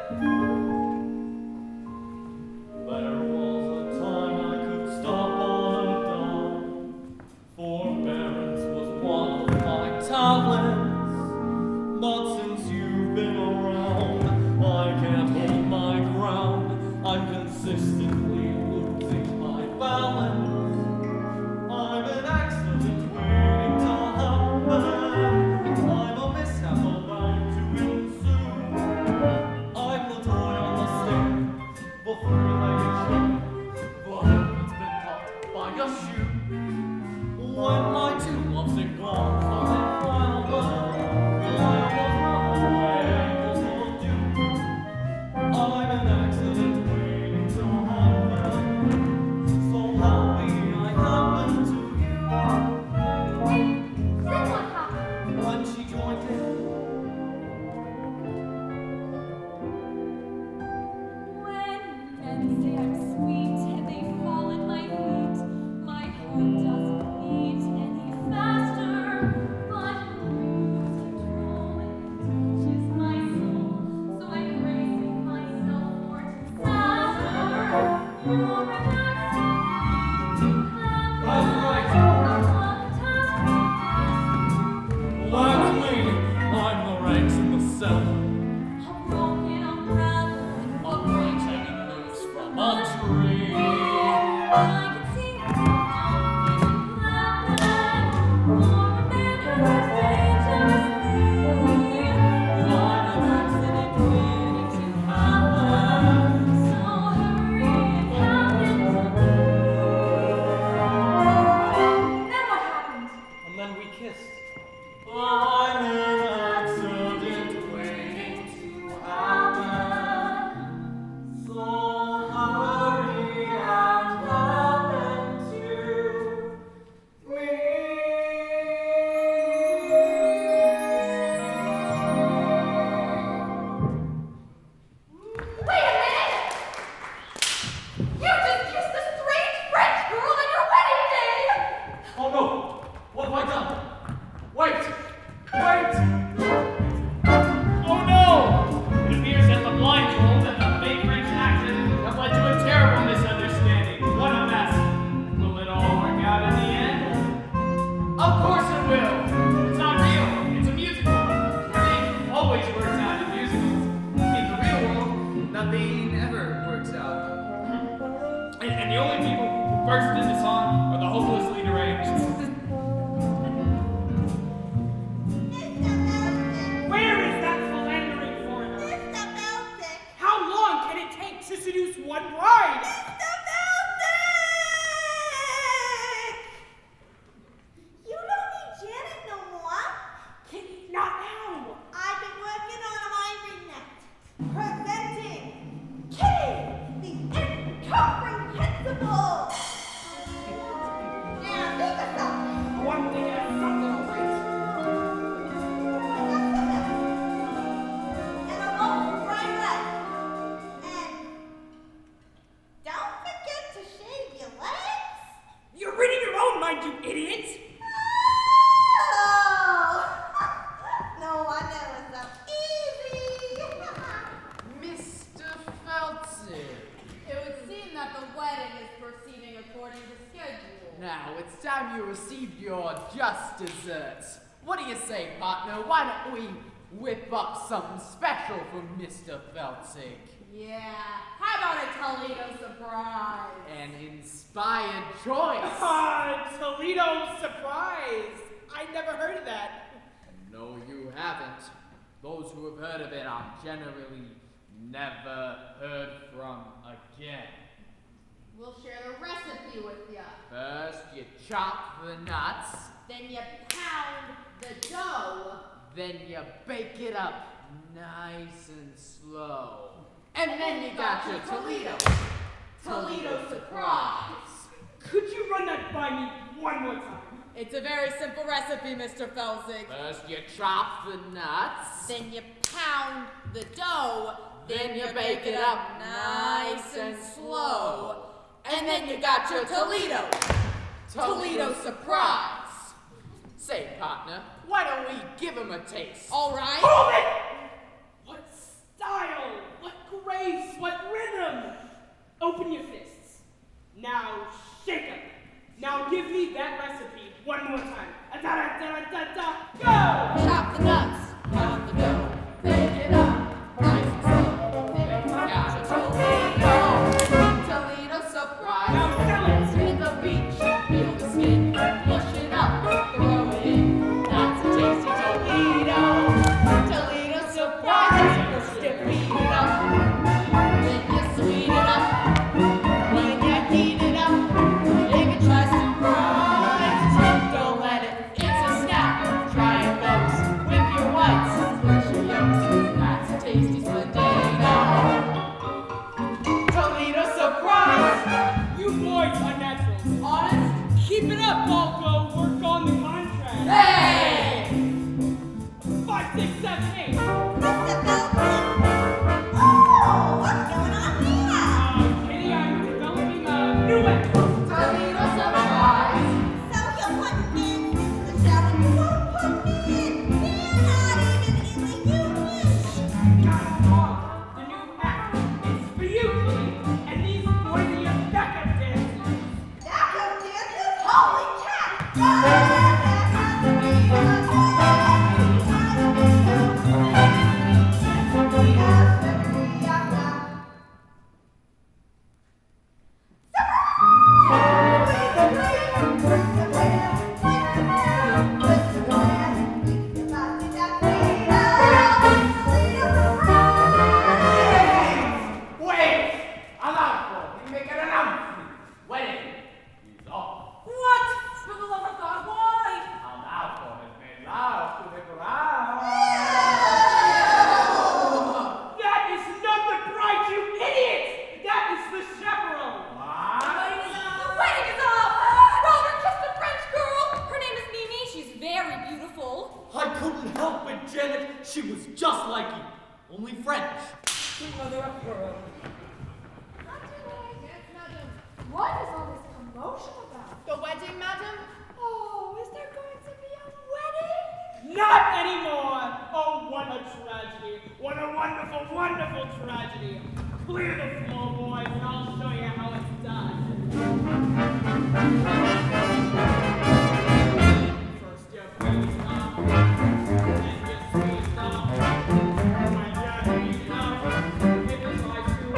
Speaker 6: there was a time I could stop on a dime. Forbearance was one of my talents. But since you've been around, I can't hold my ground. I'm consistently losing my balance. I'm an accident waiting to happen. I'm a mishap about to ensue. I'm the toy on the stick, the three-legged shoe. But it's been caught by a shoe. When my two lovesick arms are in flower, I was not away, 'cause you'll do. I'm an accident waiting to happen. So happy I happened to you.
Speaker 4: and then what happened?
Speaker 6: When she joined in,
Speaker 4: When men say I'm sweet and they fall at my feet, my heart doesn't beat any faster.
Speaker 1: burst into song or the hopelessly deranged.
Speaker 7: Where is that philandering foreigner?
Speaker 10: Mr. Belsic!
Speaker 7: How long can it take to seduce one bride?
Speaker 10: Mr. Belsic! You don't need Janet no more.
Speaker 7: Kitty, not now.
Speaker 10: I've been working on my remix. Presenting Kitty, the incomprehensible. Now, think of something.
Speaker 7: One thing at something great.
Speaker 10: And a loaf of fried rice. And don't forget to shave your legs.
Speaker 7: You're reading your own mind, you idiot!
Speaker 10: Oh! No wonder it was so easy.
Speaker 8: Mr. Felton.
Speaker 2: It would seem that the wedding is proceeding according to schedule.
Speaker 8: Now it's time you received your just desserts. What do you say, partner? Why don't we whip up something special for Mr. Feltzig?
Speaker 2: Yeah, how about a Toledo surprise?
Speaker 8: An inspired choice.
Speaker 7: Toledo surprise! I never heard of that.
Speaker 8: No, you haven't. Those who have heard of it are generally never heard from again.
Speaker 2: We'll share the recipe with ya.
Speaker 8: First, you chop the nuts,
Speaker 2: Then you pound the dough.
Speaker 8: then you bake it up nice and slow. And then you got your Toledo.
Speaker 2: Toledo surprise.
Speaker 7: Could you run that by me one more time?
Speaker 2: It's a very simple recipe, Mr. Felzig.
Speaker 8: First, you chop the nuts,
Speaker 2: Then you pound the dough.
Speaker 8: then you bake it up nice and slow. And then you got your Toledo.
Speaker 2: Toledo surprise.
Speaker 8: Say, partner, why don't we give him a taste?
Speaker 2: All right.
Speaker 7: Hold it! What style, what grace, what rhythm! Open your fists. Now shake 'em. Now give me that recipe one more time. Da-da-da-da-da-da, go!
Speaker 2: Chop the nuts.
Speaker 8: Pound the dough, bake it up nice and slow. Then you got your Toledo. Toledo surprise.
Speaker 7: Now sell it!
Speaker 8: Hit the beach, peel the skin, push it up, throw it in. That's a tasty Toledo. Toledo surprise. First you beat it up, then you sweet it up. When you heat it up, if it tries to rise, don't let it. It's a snap. Try it, folks. Whip your whites, squish your yolks. That's a tasty Splendado. Toledo surprise.
Speaker 7: You boys are naturals. Honest? Keep it up, I'll go work on the contract.
Speaker 8: Hey!
Speaker 7: 5, 6, 7, 8.
Speaker 10: Mr. Belton. Oh, what's going on here?
Speaker 7: Kitty, I'm developing a new act.
Speaker 8: Toledo surprise.
Speaker 10: So you're putting me into the show and you won't put me in. You're not even in the union.
Speaker 7: Got it wrong. The new act is for you, Kitty, and these boys are your backup dancers.
Speaker 10: Backup dancers? Holy cat!
Speaker 11: Wait! Allow you make an announcement. Wedding is off.
Speaker 5: What? For the love of God, why?
Speaker 11: Allow has made love to the bride.
Speaker 7: That is not the bride, you idiot! That is the chaperone.
Speaker 11: What?
Speaker 4: The wedding is off! Robert kissed a French girl! Her name is Mimi. She's very beautiful.
Speaker 6: I couldn't help it, Janet. She was just like you, only French.
Speaker 5: Mother of pearl.
Speaker 3: Yes, madam. What is all this commotion about?
Speaker 2: The wedding, madam?
Speaker 3: Oh, is there going to be a wedding?
Speaker 7: Not anymore! Oh, what a tragedy. What a wonderful, wonderful tragedy. Clear the floor, boys, and I'll show you how it's done. First you freeze up, then you squeeze up. My daddy, it is my true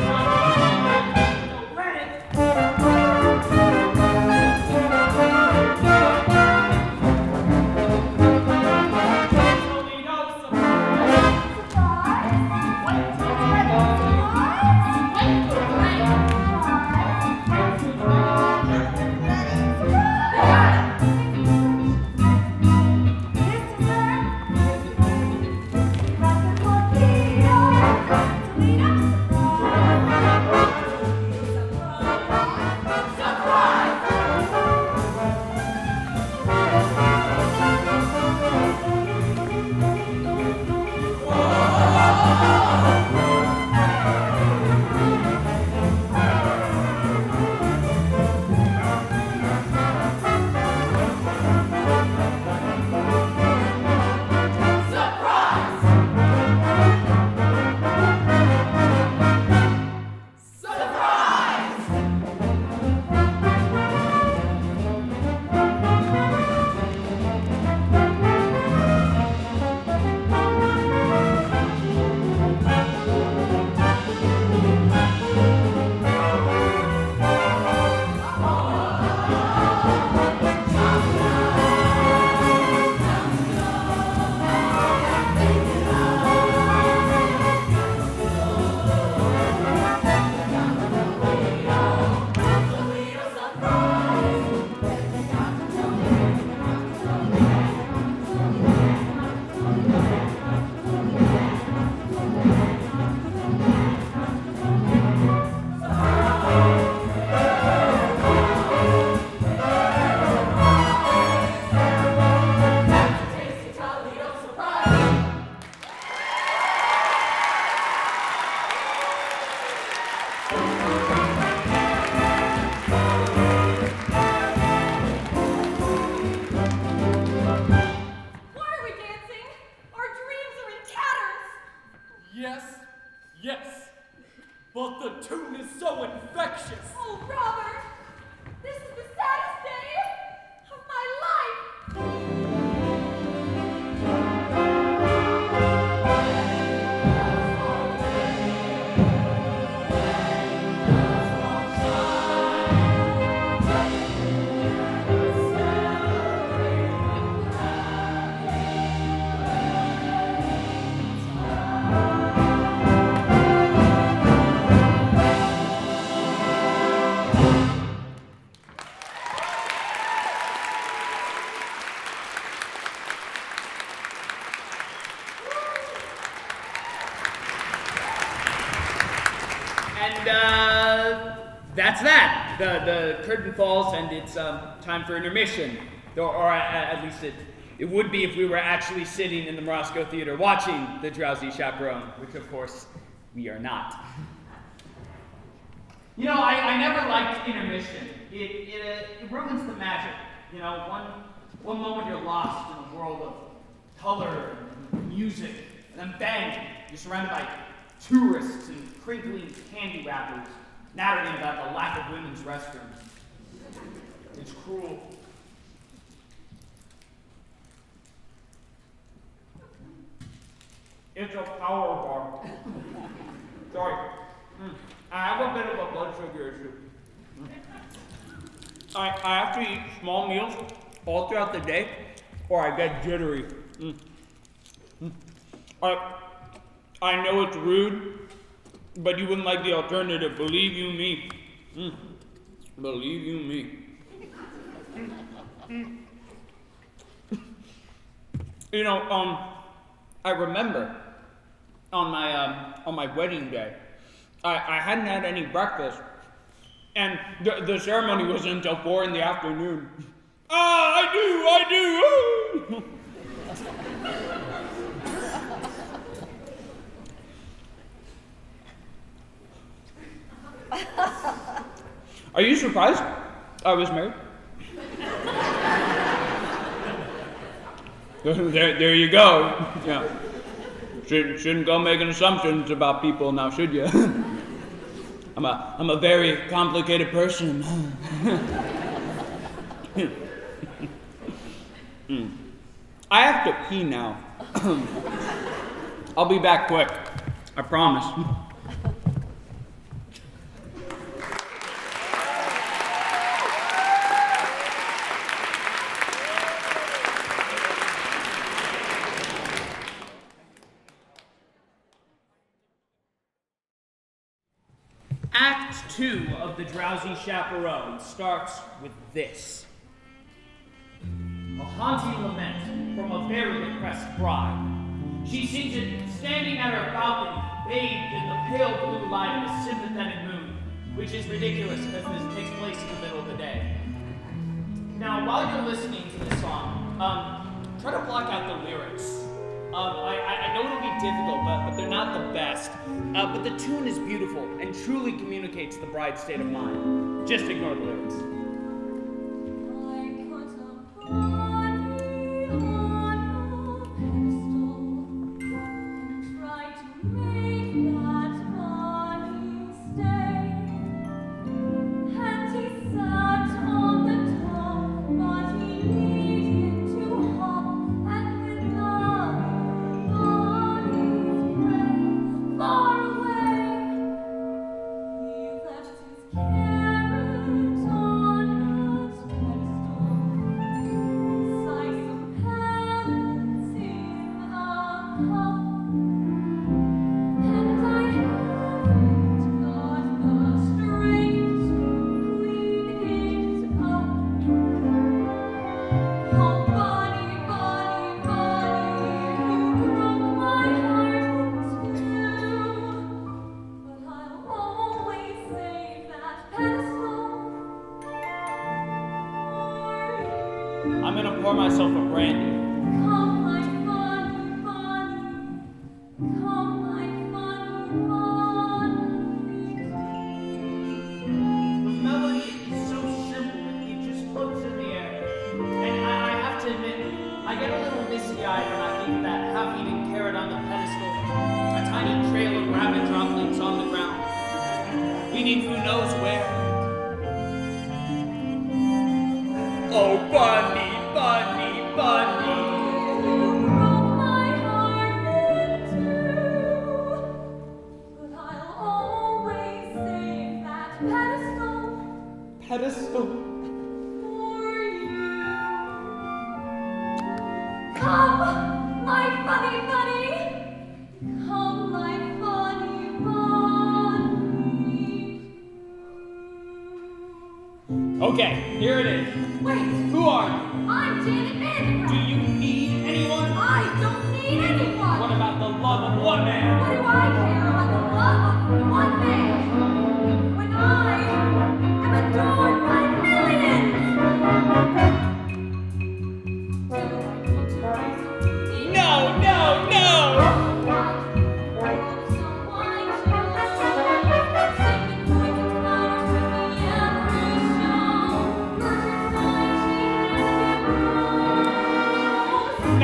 Speaker 1: that's that. The curtain falls and it's time for intermission. Or at least it would be if we were actually sitting in the Morosco Theater watching the Drowsy Chaperone, which of course we are not. You know, I never liked intermission. It ruins the magic. You know, one moment you're lost in a world of color and music, and then bang, you're surrounded by tourists and crinkling candy wrappers, nattering about the lack of women's restrooms. It's cruel. It's a power bar. Sorry. I have a bit of a blood sugar issue. I have to eat small meals all throughout the day, or I get jittery. I know it's rude, but you wouldn't like the alternative. Believe you me. Believe you me. You know, I remember on my wedding day, I hadn't had any breakfast, and the ceremony wasn't until 4 in the afternoon. I do. Are you surprised I was married? There you go. Yeah. Shouldn't go making assumptions about people now, should you? I'm a very complicated person. I have to pee now. I'll be back quick. I promise. Act 2 of The Drowsy Chaperone starts with this. A haunting lament from a very depressed bride. She sings it standing at her balcony, bathed in the pale blue light of a sympathetic moon, which is ridiculous because this takes place in the middle of the day. Now, while you're listening to this song, try to block out the lyrics. I know it'll be difficult, but they're not the best. But the tune is beautiful and truly communicates the bride's state of mind. Just ignore the lyrics. I'm gonna pour myself a brandy.
Speaker 4: Come, my funny bunny. Come, my funny bunny.
Speaker 1: The melody is so simple, it just floats in the air. And I have to admit, I get a little misty-eyed when I think of that half-eaten carrot on the pedestal, a tiny trail of rabbit droplings on the ground, leading who knows where. Oh, bunny, bunny, bunny.
Speaker 4: You broke my heart in two, but I'll always save that pedestal
Speaker 1: Pedestal.
Speaker 4: for you. Come, my funny bunny. Come, my funny bunny.
Speaker 1: Okay, here it is.
Speaker 4: Wait,
Speaker 1: Who are you?
Speaker 4: I'm Janet Vandergraaf.
Speaker 1: Do you need anyone?
Speaker 4: I don't need anyone.
Speaker 1: What about the love of one man?
Speaker 4: What do I care about the love of one man? When I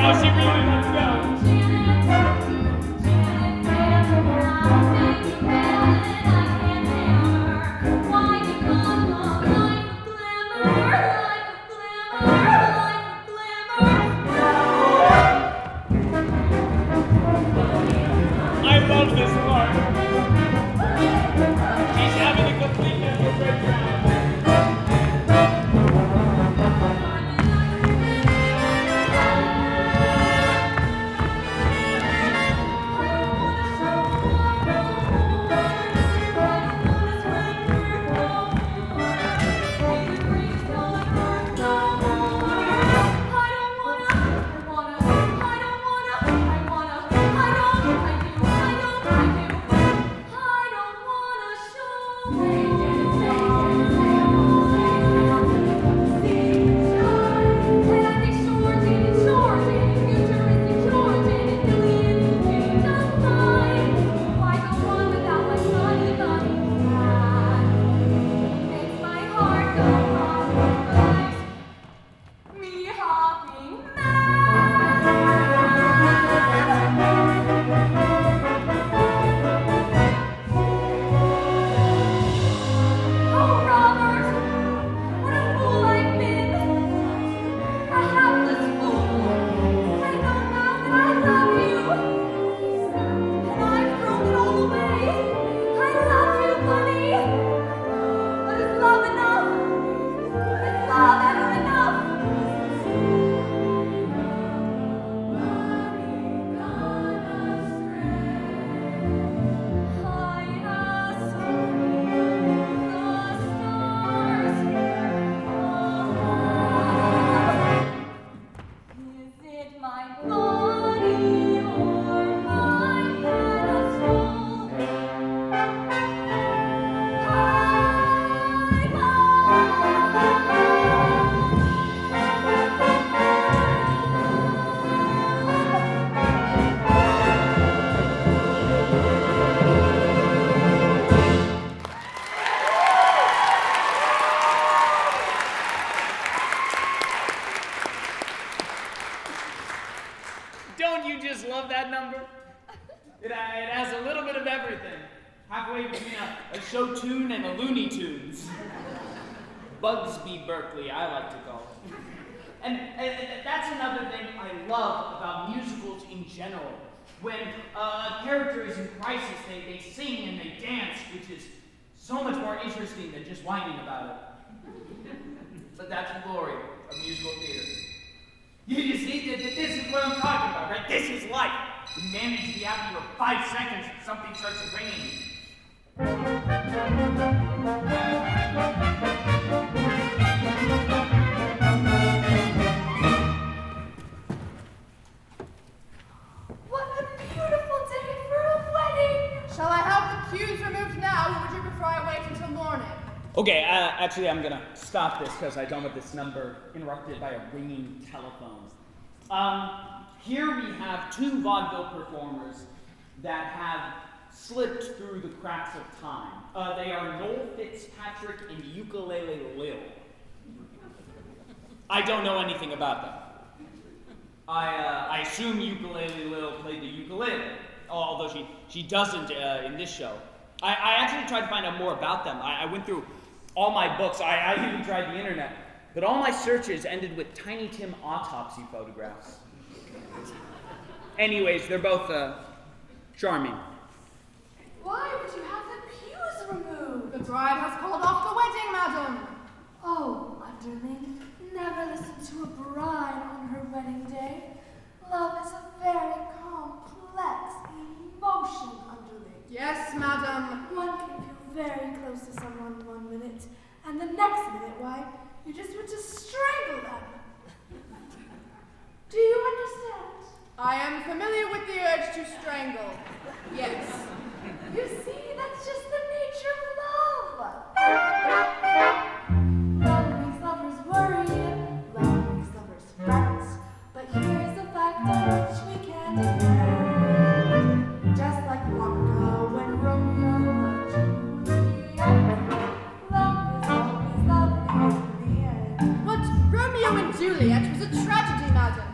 Speaker 1: now she really lets go. I love this part. She's having a complete mental breakdown. Don't you just love that number? It has a little bit of everything. Halfway between a show tune and a Looney Tunes. Bugsby Berkeley, I like to call it. And that's another thing I love about musicals in general. When a character is in crisis, they sing and they dance, which is so much more interesting than just whining about it. But that's the glory of musical theater. You see, this is what I'm talking about, right? This is life. You manage to be happy for 5 seconds and something starts ringing you.
Speaker 3: What a beautiful day for a wedding!
Speaker 2: Shall I have the cues removed now, or would you prefer I wait until morning?
Speaker 1: Okay, actually I'm gonna stop this because I don't want this number interrupted by a ringing telephone. Here we have 2 vaudeville performers that have slipped through the cracks of time. They are Noel Fitzpatrick and Ukulele Lil. I don't know anything about them. I assume Ukulele Lil played the ukulele, although she doesn't in this show. I actually tried to find out more about them. I went through all my books. I even tried the internet. But all my searches ended with Tiny Tim autopsy photographs. Anyways, they're both charming.
Speaker 3: Why would you have the pews removed?
Speaker 2: The bride has called off the wedding, madam.
Speaker 3: Oh, underling, never listen to a bride on her wedding day. Love is a very complex emotion, underling.
Speaker 2: Yes, madam.
Speaker 3: One can feel very close to someone 1 minute, and the next minute, why, you just want to strangle them. Do you understand?
Speaker 2: I am familiar with the urge to strangle. Yes.
Speaker 3: You see, that's just the nature of love. Love makes lovers worry, love makes lovers fret. But here's a fact on which we can't ignore. Just like long ago when Romeo and Juliet, love is always lovely in the end.
Speaker 2: But Romeo and Juliet was a tragedy, madam.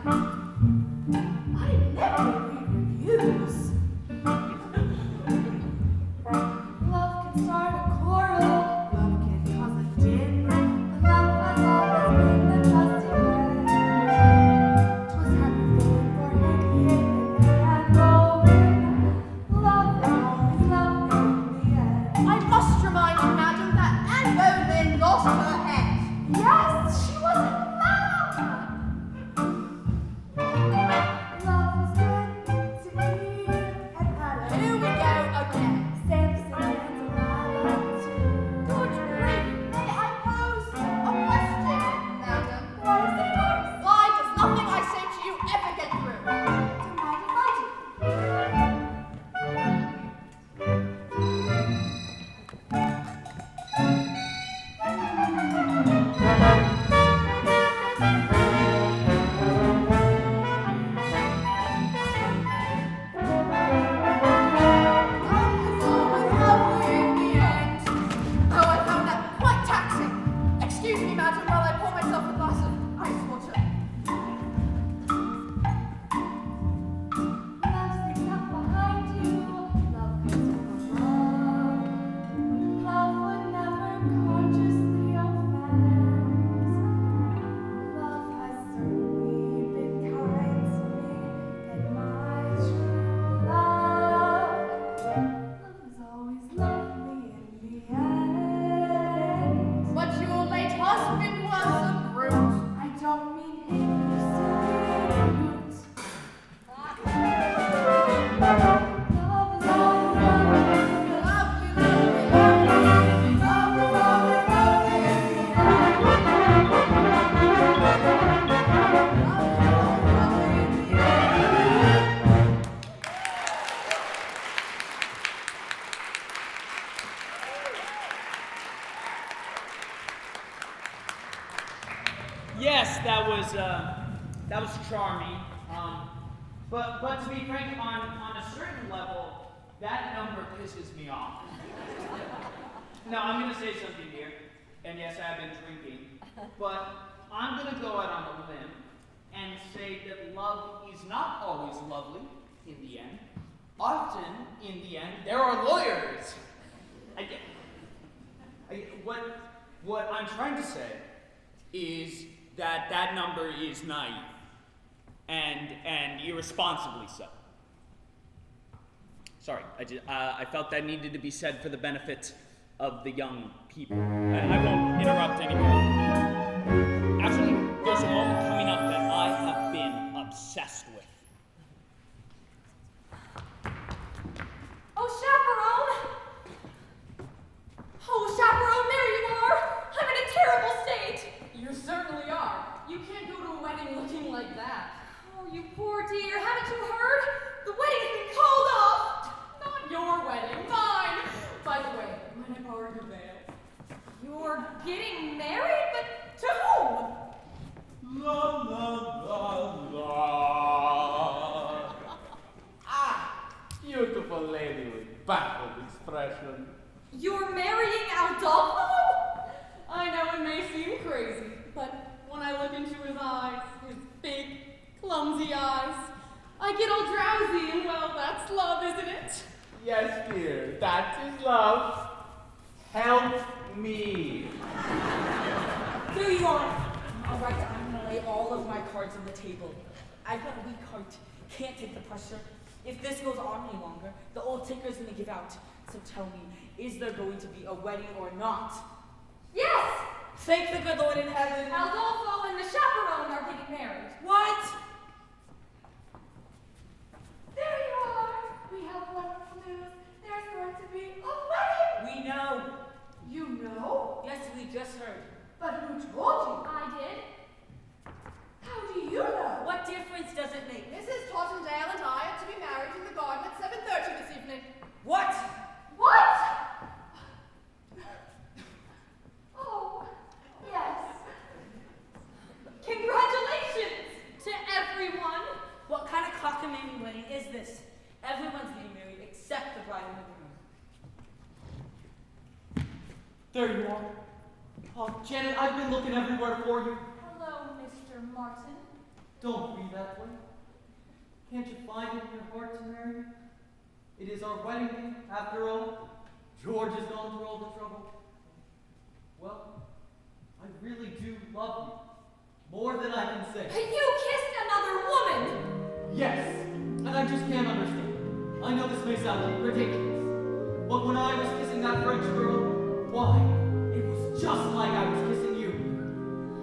Speaker 1: yes, that was charming. But to be frank, on a certain level, that number pisses me off. Now, I'm going to say something here, and yes, I have been drinking, but I'm going to go out on a limb and say that love is not always lovely in the end. Often, in the end, there are lawyers. What I'm trying to say is that number is naive, and irresponsibly so. Sorry, I felt that needed to be said for the benefit of the young people. I won't interrupt anymore. Actually, there's a moment coming up that I have been obsessed with.
Speaker 4: Oh, Chaperone! Oh, Chaperone, there you are! I'm in a terrible state!
Speaker 7: You certainly are. You can't go to a wedding looking like that.
Speaker 4: Oh, you poor dear, haven't you heard? The wedding's been called off!
Speaker 7: Not your wedding, mine! By the way, might I borrow your veil?
Speaker 4: You're getting married? But to whom?
Speaker 11: La la la la. Ah, beautiful lady with baffled expression.
Speaker 4: You're marrying Aldolfo?
Speaker 7: I know it may seem crazy, but when I look into his eyes, his big, clumsy eyes, I get all drowsy, and well, that's love, isn't it?
Speaker 11: Yes, dear, that is love. Help me.
Speaker 5: There you are. All right, I'm gonna lay all of my cards on the table. I've got a weak heart. Can't take the pressure. If this goes on any longer, the old tinker's gonna give out. So tell me, is there going to be a wedding or not?
Speaker 4: Yes!
Speaker 5: Thank the good Lord in heaven.
Speaker 4: Aldolfo and the chaperone are getting married.
Speaker 5: What?
Speaker 3: There you are. We have wonderful news. There's going to be a wedding.
Speaker 5: We know.
Speaker 3: You know?
Speaker 5: Yes, we just heard.
Speaker 3: But who told you?
Speaker 4: I did.
Speaker 3: How do you know?
Speaker 5: What difference does it make?
Speaker 2: Mrs. Tottendale and I are to be married in the garden at 7:30 this evening.
Speaker 5: What?
Speaker 3: What? Oh, yes.
Speaker 4: Congratulations to everyone.
Speaker 5: What kind of cockamamie wedding is this? Everyone's getting married except the bride and the groom.
Speaker 6: There you are. Oh, Janet, I've been looking everywhere for you.
Speaker 4: Hello, Mr. Martin.
Speaker 6: Don't be that way. Can't you find it in your heart to marry me? It is our wedding day, after all. George has gone through all the trouble. Well, I really do love you. More than I can say.
Speaker 4: You kissed another woman!
Speaker 6: Yes, and I just can't understand. I know this may sound ridiculous, but when I was kissing that French girl, why, it was just like I was kissing you.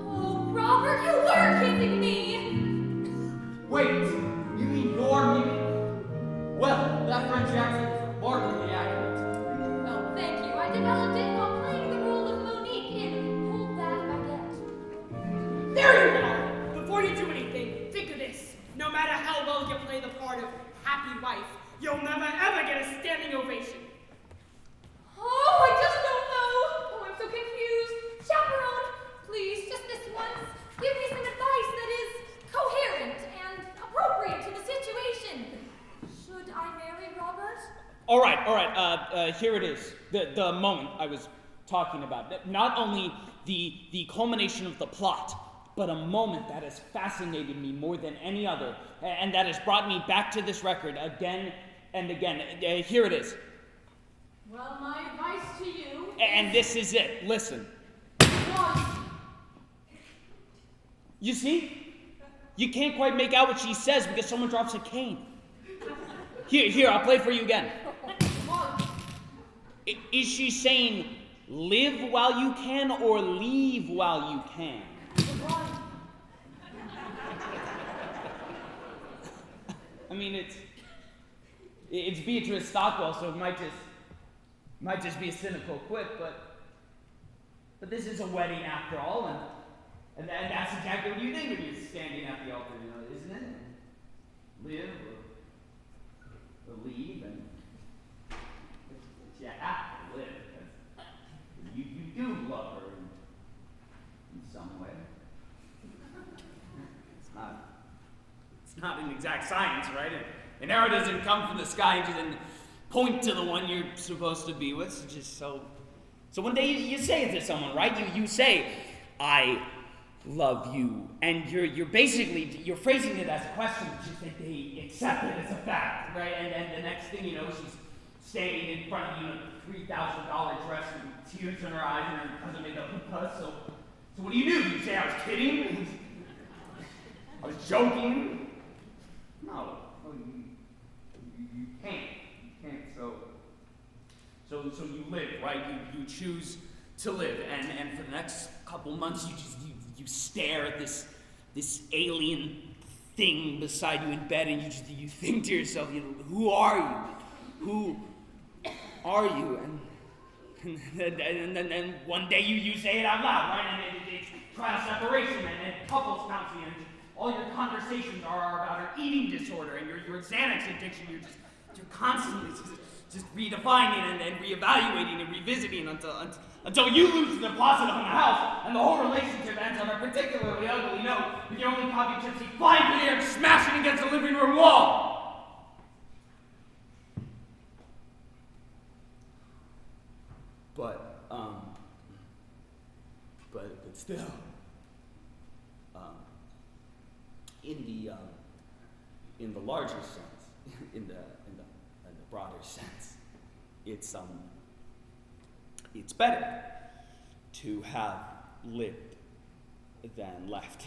Speaker 4: Oh, Robert, you were kissing me!
Speaker 6: Wait, you mean you're me? Well, that French accent is remarkably accurate.
Speaker 4: Oh, thank you. I developed it while playing the role of Monique in Hold That Baguette.
Speaker 7: There you are! Before you do anything, think of this. No matter how well you play the part of happy wife, you'll never ever get a standing ovation.
Speaker 4: Oh, I just don't know. Oh, I'm so confused. Chaperone, please, just this once, give me some advice that is coherent and appropriate to the situation. Should I marry Robert?
Speaker 1: All right. Here it is. The moment I was talking about. Not only the culmination of the plot, but a moment that has fascinated me more than any other, and that has brought me back to this record again and again. Here it is.
Speaker 7: Well, my advice to you
Speaker 1: And this is it. Listen.
Speaker 7: one.
Speaker 1: You see? You can't quite make out what she says because someone drops a cane. Here, I'll play for you again. Is she saying live while you can or leave while you can? I mean, it's Beatrice Stockwell, so it might just be a cynical quip, but this is a wedding after all, and that's exactly what you think when you're standing at the altar, isn't it? Live or leave, and you have to live because you do love her in some way. not an exact science, right? An arrow doesn't come from the sky and then point to the one you're supposed to be with. So one day you say it to someone, right? You say, I love you. And you're basically, you're phrasing it as a question, but just that they accept it as a fact, right? And the next thing you know, she's standing in front of you in a $3,000 dress with tears in her eyes and her cousin made up a fuss. So what do? You say I was kidding? I was joking? No, you can't. You can't. So you live, right? You choose to live, and for the next couple months, you stare at this alien thing beside you in bed, and you think to yourself, who are you? Who are you? And then one day you say it out loud, right? And it's trial separation and couples counseling, and all your conversations are about her eating disorder and your Xanax addiction. You're constantly just redefining and reevaluating and revisiting until you lose the deposit on the house and the whole relationship ends on a particularly ugly note with your only copy gypsy flying through the air and smashing against the living room wall. But still, in the larger sense, in the broader sense, it's better to have lived than left,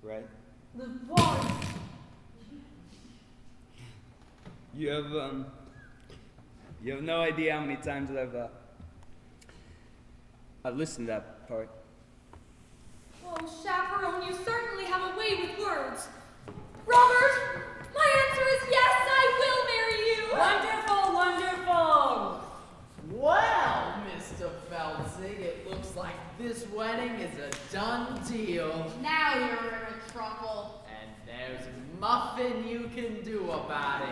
Speaker 1: right?
Speaker 5: The voice.
Speaker 1: You have no idea how many times I've listened to that part.
Speaker 4: Oh, Chaperone, you certainly have a way with words. Robert, my answer is yes, I will marry you.
Speaker 8: Wonderful, wonderful. Well, Mr. Feltzig, it looks like this wedding is a done deal.
Speaker 2: Now you're in trouble.
Speaker 8: And there's nothing you can do about it.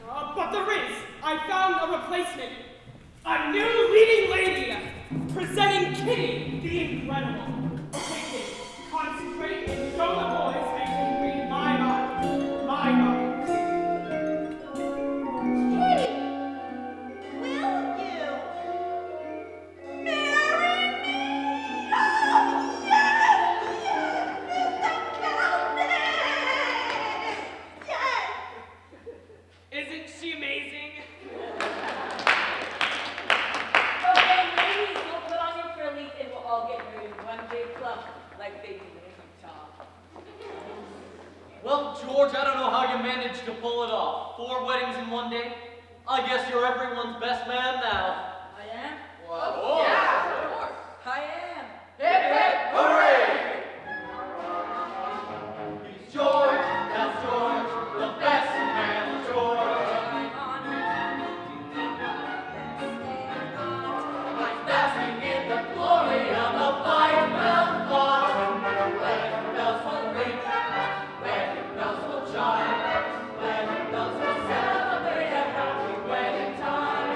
Speaker 7: But there is. I found a replacement. A new leading lady. Presenting Kitty, the Incredible. Okay, kid, concentrate and show the boys I can read my mind. My mind.
Speaker 10: Kitty, will you marry me? Oh, yes, Mr. Felton! Yes!
Speaker 7: Isn't she amazing?
Speaker 5: Okay, ladies, we'll put on your frillies and we'll all get married in one big clump, like they do in Utah.
Speaker 6: Well, George, I don't know how you managed to pull it off. 4 weddings in one day? I guess you're everyone's best man now.
Speaker 5: I am?
Speaker 6: Whoa.
Speaker 5: Yeah, of course. I am.
Speaker 6: Hip, hip, hooray! He's George, that's George, the best man, George.
Speaker 5: I'm honored to be the best man.
Speaker 6: I'm basking in the glory of the white bell fought. Wedding bells will ring, wedding bells will chime, wedding bells will celebrate a happy wedding time.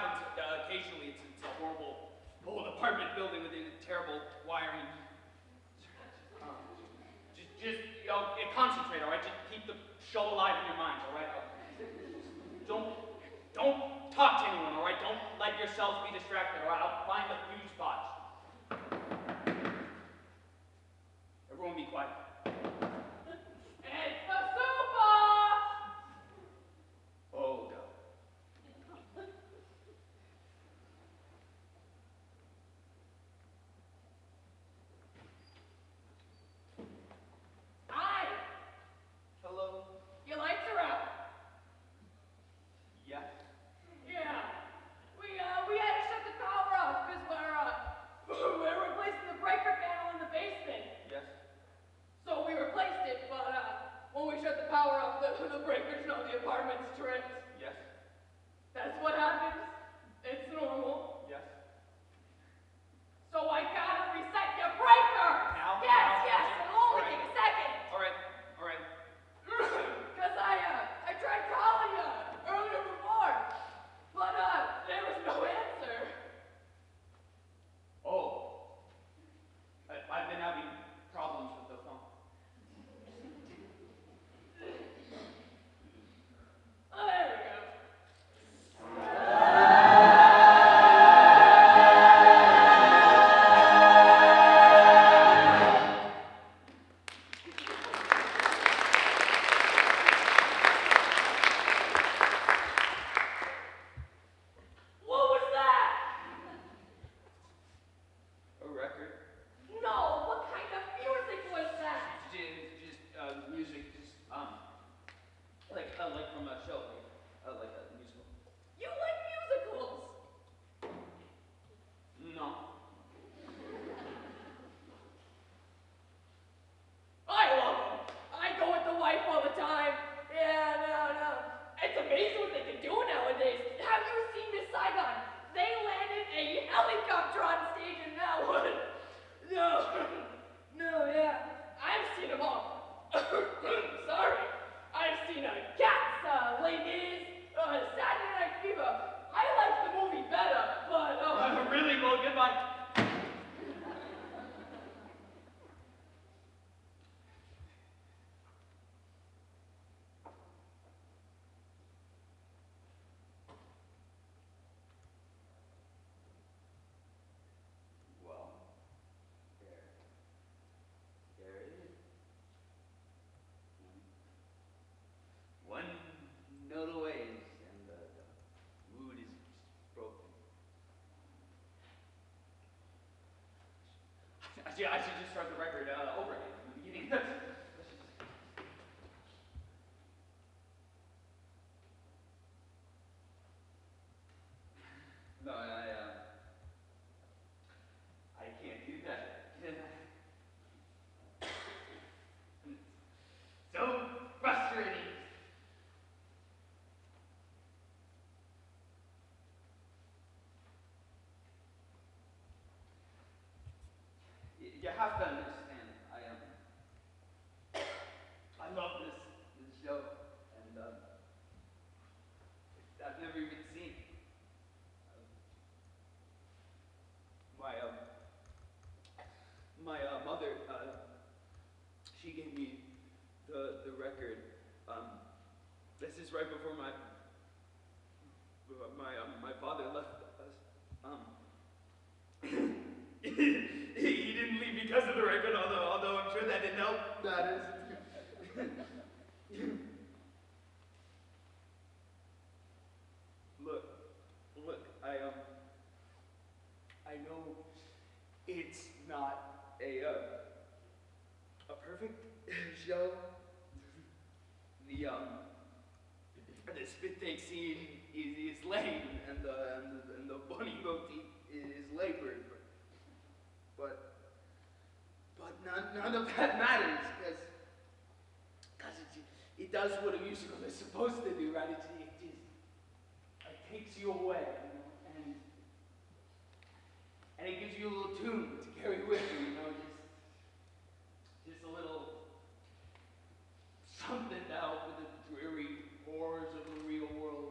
Speaker 1: happens occasionally. It's a horrible old apartment building with a terrible wiring. Just concentrate, all right? Just keep the show alive in your minds, all right? Don't talk to anyone, all right? Don't let yourselves be distracted, all right? I'll find the fuse box. Everyone be quiet.
Speaker 8: It's the super!
Speaker 1: Oh, God.
Speaker 8: Hi!
Speaker 1: Hello?
Speaker 8: Your lights are out.
Speaker 1: Yeah.
Speaker 8: Yeah. We had to shut the power off because we're replacing the breaker panel in the basement.
Speaker 1: Yes.
Speaker 8: So we replaced it, but when we shut the power off, the breakers know the apartment's tripped.
Speaker 1: Yes.
Speaker 8: That's what happens. It's normal.
Speaker 1: Yes.
Speaker 8: So I gotta reset your breaker.
Speaker 1: Now?
Speaker 8: Yes,
Speaker 1: Now?
Speaker 8: yes. It'll only
Speaker 1: All right.
Speaker 8: take a second.
Speaker 1: All right. All right.
Speaker 8: Cause I tried calling you earlier before, but there was no answer.
Speaker 1: Oh. I've been having problems with the phone.
Speaker 8: Oh, there we go. What was that?
Speaker 1: A record?
Speaker 8: No, what kind of music was that?
Speaker 1: Just music, like from a show, like a musical.
Speaker 8: You like musicals?
Speaker 1: No.
Speaker 8: I love them. I go with the wife all the time. Yeah, no. It's amazing what they can do nowadays. Have you seen Miss Saigon? They landed a helicopter on stage in that one. No, yeah. I've seen them all. Sorry. I've seen Cats, Les Mis, Saturday Night Fever. I like the movie better, but
Speaker 1: Really? Well, goodbye. Well, there it is. One note away, and the mood is broken. I should just start the record over again from the beginning. No, I can't do that. So frustrating. You have to understand, I love this show, and I've never even seen my mother. She gave me the record. This is right before my father left us. He didn't leave because of the record, although I'm sure that didn't help matters. Look, I know it's not a perfect show. The spit take scene is lame, and the bunny motif is labored, but none of that matters, because it does what a musical is supposed to do, right? It takes you away, and it gives you a little tune to carry with you, just a little something to help with the dreary horrors of the real world.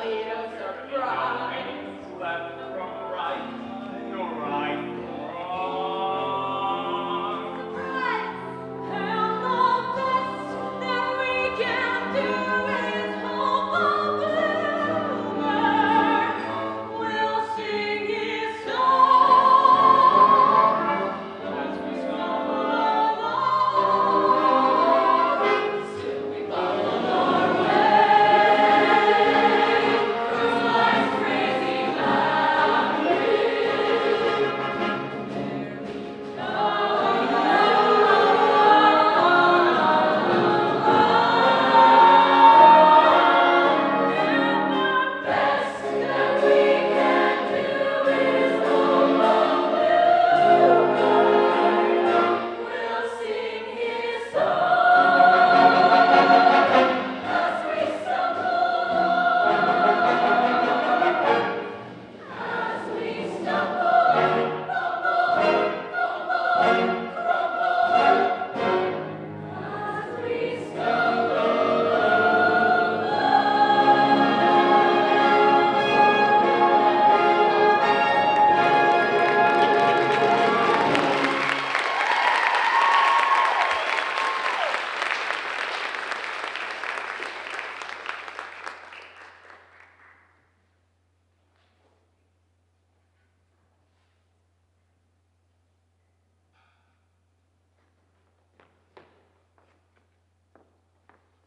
Speaker 8: little surprise.
Speaker 1: Left from right, nor right from wrong.
Speaker 4: And the best that we can do is hope a bluebird will sing his song as we stumble along. Still we follow our way through life's crazy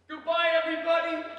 Speaker 1: Goodbye, everybody.